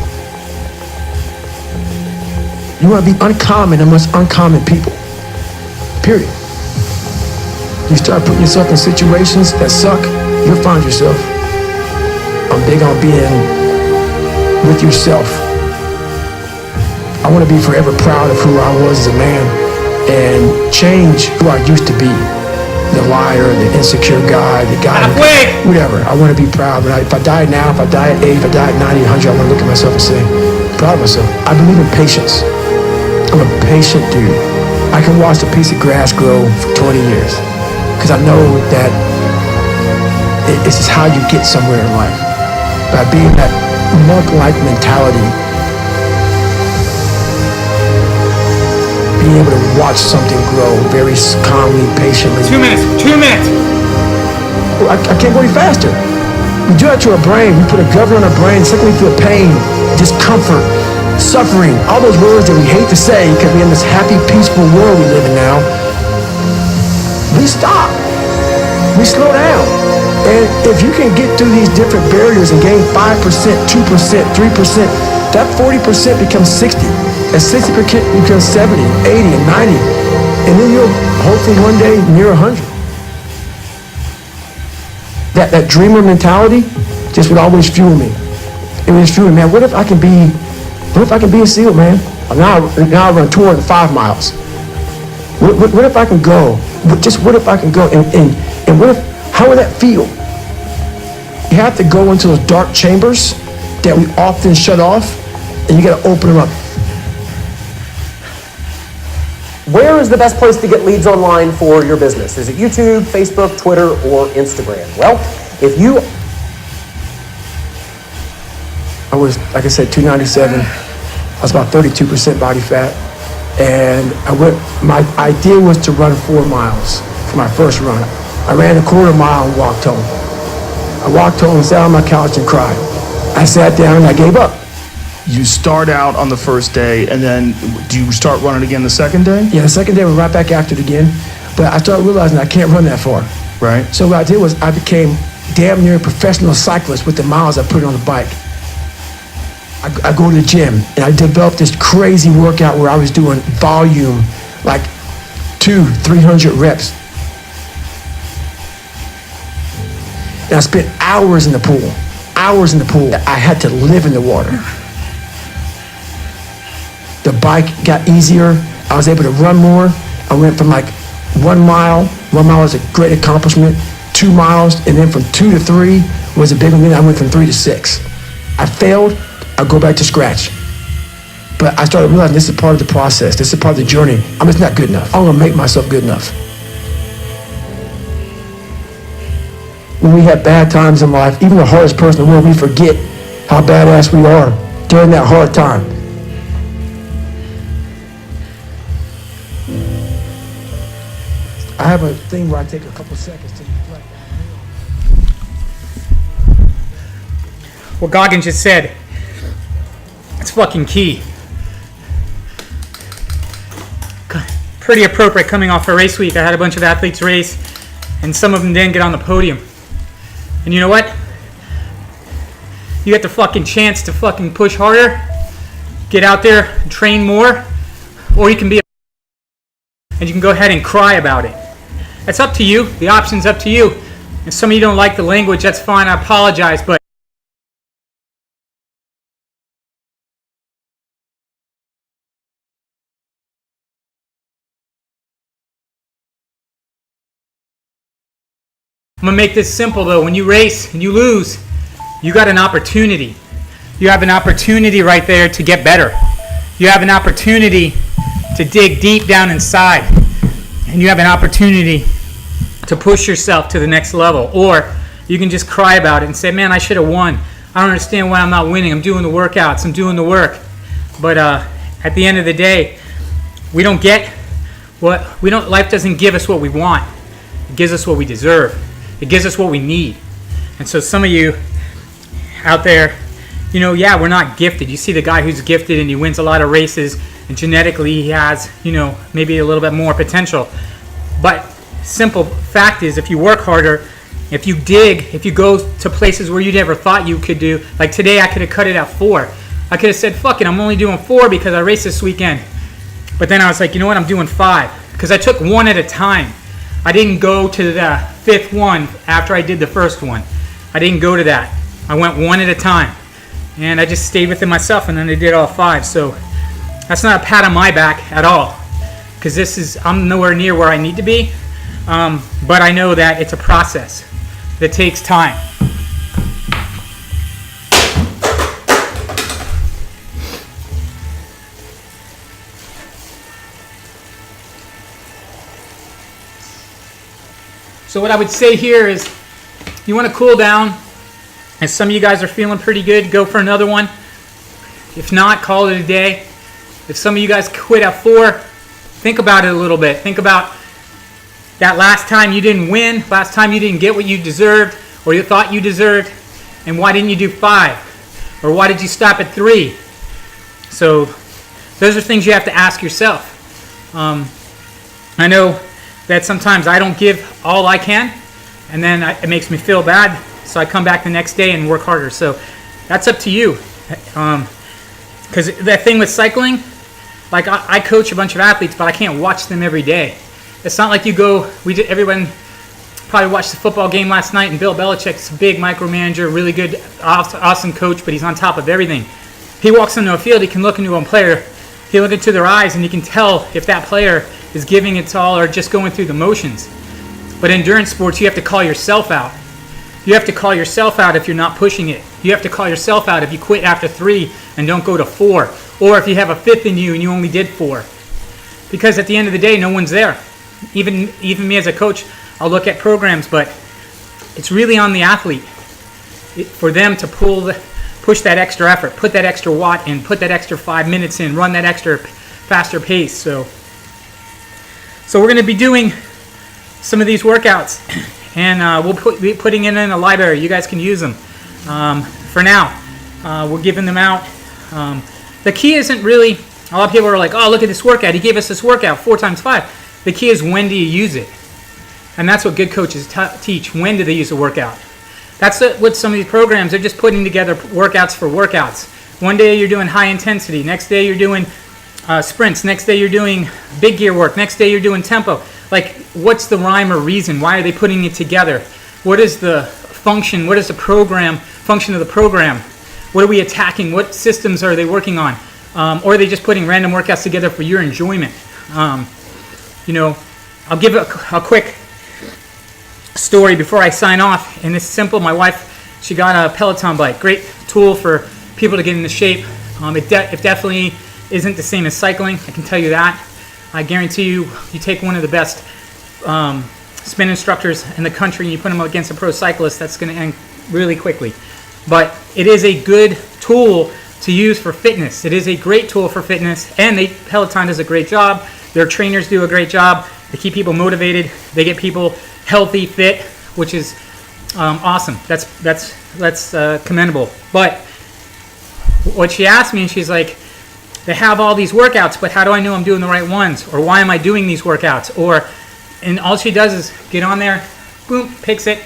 You want to be uncommon amongst uncommon people, period. You start putting yourself in situations that suck, you'll find yourself. I'm big on being with yourself. I want to be forever proud of who I was as a man and change who I used to be. The liar, the insecure guy, the guy, whatever. I want to be proud. But if I die now, if I die at 8, if I die at 90, 100, I want to look at myself and say, proud of myself. I believe in patience. I'm a patient dude. I can watch a piece of grass grow for 20 years because I know that it's just how you get somewhere in life. By being that monk-like mentality, being able to watch something grow very calmly, patiently. 2 minutes. 2 minutes. Well, I can't go any faster. We do that to our brain. We put a governor on our brain. Second, we feel pain, discomfort, suffering, all those words that we hate to say because we're in this happy, peaceful world we live in now. We stop. We slow down. And if you can get through these different barriers and gain 5%, 2%, 3%, that 40% becomes 60. At 60% becomes 70, 80, and 90. And then you'll hopefully one day near 100. That dreamer mentality just would always fuel me. It would just fuel me, man, what if I can be a SEAL, man? Now I run 205 miles. What if I can go? What if I can go? And what if, how would that feel? You have to go into those dark chambers that we often shut off, and you got to open them up. Where is the best place to get leads online for your business? Is it YouTube, Facebook, Twitter, or Instagram? Well, if you... I was, like I said, 297. I was about 32% body fat. And my idea was to run 4 miles for my first run. I ran a quarter mile and walked home. I walked home, sat on my couch and cried. I sat down and I gave up. You start out on the first day, and then do you start running again the second day? Yeah, the second day, we're right back after it again. But I started realizing I can't run that far. Right. So what I did was I became damn near a professional cyclist with the miles I put on the bike. I go to the gym, and I developed this crazy workout where I was doing volume, like 200-300 reps. And I spent hours in the pool. Hours in the pool. I had to live in the water. The bike got easier. I was able to run more. I went from like 1 mile. 1 mile was a great accomplishment. 2 miles, and then from 2 to 3 was a big one. Then I went from 3 to 6. I failed. I go back to scratch. But I started realizing this is part of the process. This is part of the journey. I'm just not good enough. I'm gonna make myself good enough. When we have bad times in life, even the hardest person in the world, we forget how badass we are during that hard time. I have a thing where I take a couple seconds to reflect. What Goggins just said, it's fucking key. Pretty appropriate coming off a race week. I had a bunch of athletes race, and some of them didn't get on the podium. And you know what? You get the fucking chance to fucking push harder, get out there, train more, or you can be and you can go ahead and cry about it. It's up to you. The option's up to you. If some of you don't like the language, that's fine. I apologize, but I'm gonna make this simple though. When you race and you lose, you got an opportunity. You have an opportunity right there to get better. You have an opportunity to dig deep down inside. And you have an opportunity to push yourself to the next level. Or you can just cry about it and say, man, I should have won. I don't understand why I'm not winning. I'm doing the workouts. I'm doing the work. But at the end of the day, we don't get life doesn't give us what we want. It gives us what we deserve. It gives us what we need. And so some of you out there, we're not gifted. You see the guy who's gifted and he wins a lot of races, and genetically he has, maybe a little bit more potential. But simple fact is, if you work harder, if you dig, if you go to places where you never thought you could do, like today I could have cut it at 4. I could have said, fuck it, I'm only doing 4 because I raced this weekend. But then I was like, you know what, I'm doing 5. Because I took one at a time. I didn't go to the 5th one after I did the first one. I didn't go to that. I went one at a time. And I just stayed within myself, and then I did all 5. So that's not a pat on my back at all. Because I'm nowhere near where I need to be. But I know that it's a process that takes time. So what I would say here is, you want to cool down, and some of you guys are feeling pretty good, go for another one. If not, call it a day. If some of you guys quit at 4, think about it a little bit. Think about that last time you didn't win, last time you didn't get what you deserved or you thought you deserved, and why didn't you do 5? Or why did you stop at 3? So those are things you have to ask yourself. I know that sometimes I don't give all I can, and then it makes me feel bad, so I come back the next day and work harder. So that's up to you. Because that thing with cycling, like I coach a bunch of athletes, but I can't watch them every day. It's not like everyone probably watched the football game last night, and Bill Belichick's a big micromanager, really good, awesome coach, but he's on top of everything. He walks into a field, he can look into a player, he look into their eyes, and he can tell if that player is giving it all or just going through the motions. But endurance sports, you have to call yourself out. You have to call yourself out if you're not pushing it. You have to call yourself out if you quit after 3 and don't go to 4. Or if you have a 5th in you and you only did 4. Because at the end of the day, no one's there. Even me as a coach, I'll look at programs, but it's really on the athlete for them to push that extra effort, put that extra watt in, put that extra 5 minutes in, run that extra faster pace. So we're going to be doing some of these workouts, and we'll be putting it in a library. You guys can use them. For now, we're giving them out. The key isn't really, a lot of people are like, oh, look at this workout. He gave us this workout 4 times 5. The key is, when do you use it? And that's what good coaches teach. When do they use a workout? That's what some of these programs, they're just putting together workouts for workouts. One day you're doing high intensity. Next day you're doing sprints. Next day you're doing big gear work. Next day you're doing tempo. Like, what's the rhyme or reason? Why are they putting it together? What is the function? What is the function of the program? What are we attacking? What systems are they working on? Or are they just putting random workouts together for your enjoyment? I'll give a quick story before I sign off, and it's simple. My wife, she got a Peloton bike. Great tool for people to get into shape. It definitely isn't the same as cycling, I can tell you that. I guarantee you take one of the best spin instructors in the country and you put them against a pro cyclist, that's going to end really quickly. But it is a good tool to use for fitness. It is a great tool for fitness, and Peloton does a great job. Their trainers do a great job. They keep people motivated. They get people healthy, fit, which is awesome. That's commendable. But what she asked me, and she's like, they have all these workouts, but how do I know I'm doing the right ones? Or why am I doing these workouts? And all she does is get on there, boom, picks it,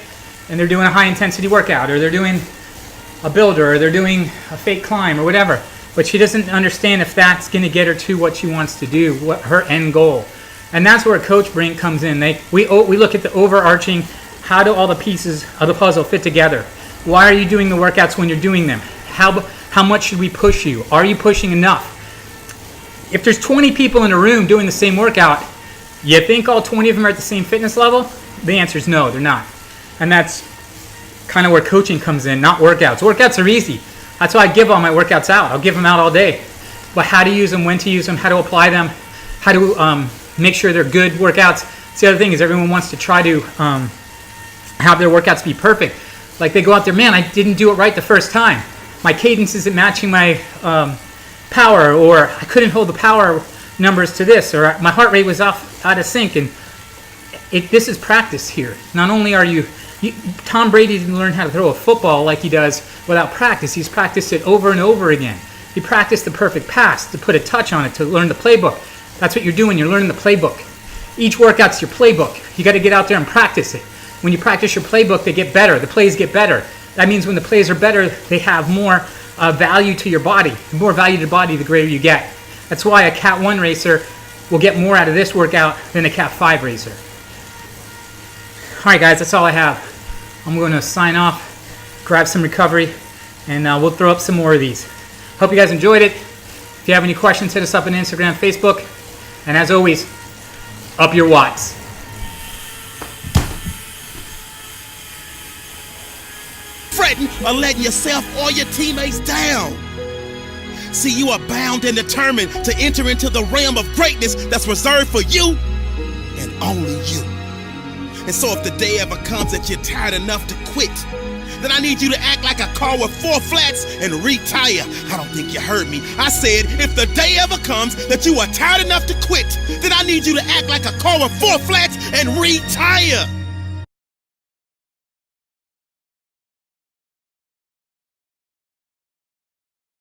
and they're doing a high intensity workout, or they're doing a builder, or they're doing a fake climb, or whatever. But she doesn't understand if that's going to get her to what she wants to do, what her end goal. And that's where a coach brain comes in. We look at the overarching, how do all the pieces of the puzzle fit together? Why are you doing the workouts when you're doing them? How much should we push you? Are you pushing enough? If there's 20 people in a room doing the same workout, you think all 20 of them are at the same fitness level? The answer is no, they're not. And that's kind of where coaching comes in, not workouts. Workouts are easy. That's why I give all my workouts out. I'll give them out all day. But how to use them, when to use them, how to apply them, how to make sure they're good workouts. It's the other thing is everyone wants to try to have their workouts be perfect. Like they go out there, man, I didn't do it right the first time. My cadence isn't matching my power, or I couldn't hold the power numbers to this, or my heart rate was off out of sync. And this is practice here. Not only are you Tom Brady didn't learn how to throw a football like he does without practice. He's practiced it over and over again. He practiced the perfect pass, to put a touch on it, to learn the playbook. That's what you're doing. You're learning the playbook. Each workout's your playbook. You got to get out there and practice it. When you practice your playbook, they get better. The plays get better. That means when the plays are better, they have more value to your body. The more value to the body, the greater you get. That's why a Cat 1 racer will get more out of this workout than a Cat 5 racer. All right, guys, that's all I have. I'm going to sign off, grab some recovery, and we'll throw up some more of these. Hope you guys enjoyed it. If you have any questions, hit us up on Instagram, Facebook. And as always, up your watts. Fretting or letting yourself or your teammates down. See, you are bound and determined to enter into the realm of greatness that's reserved for you and only you. And so if the day ever comes that you're tired enough to quit, then I need you to act like a car with 4 flats and retire. I don't think you heard me. I said, if the day ever comes that you are tired enough to quit, then I need you to act like a car with 4 flats and retire.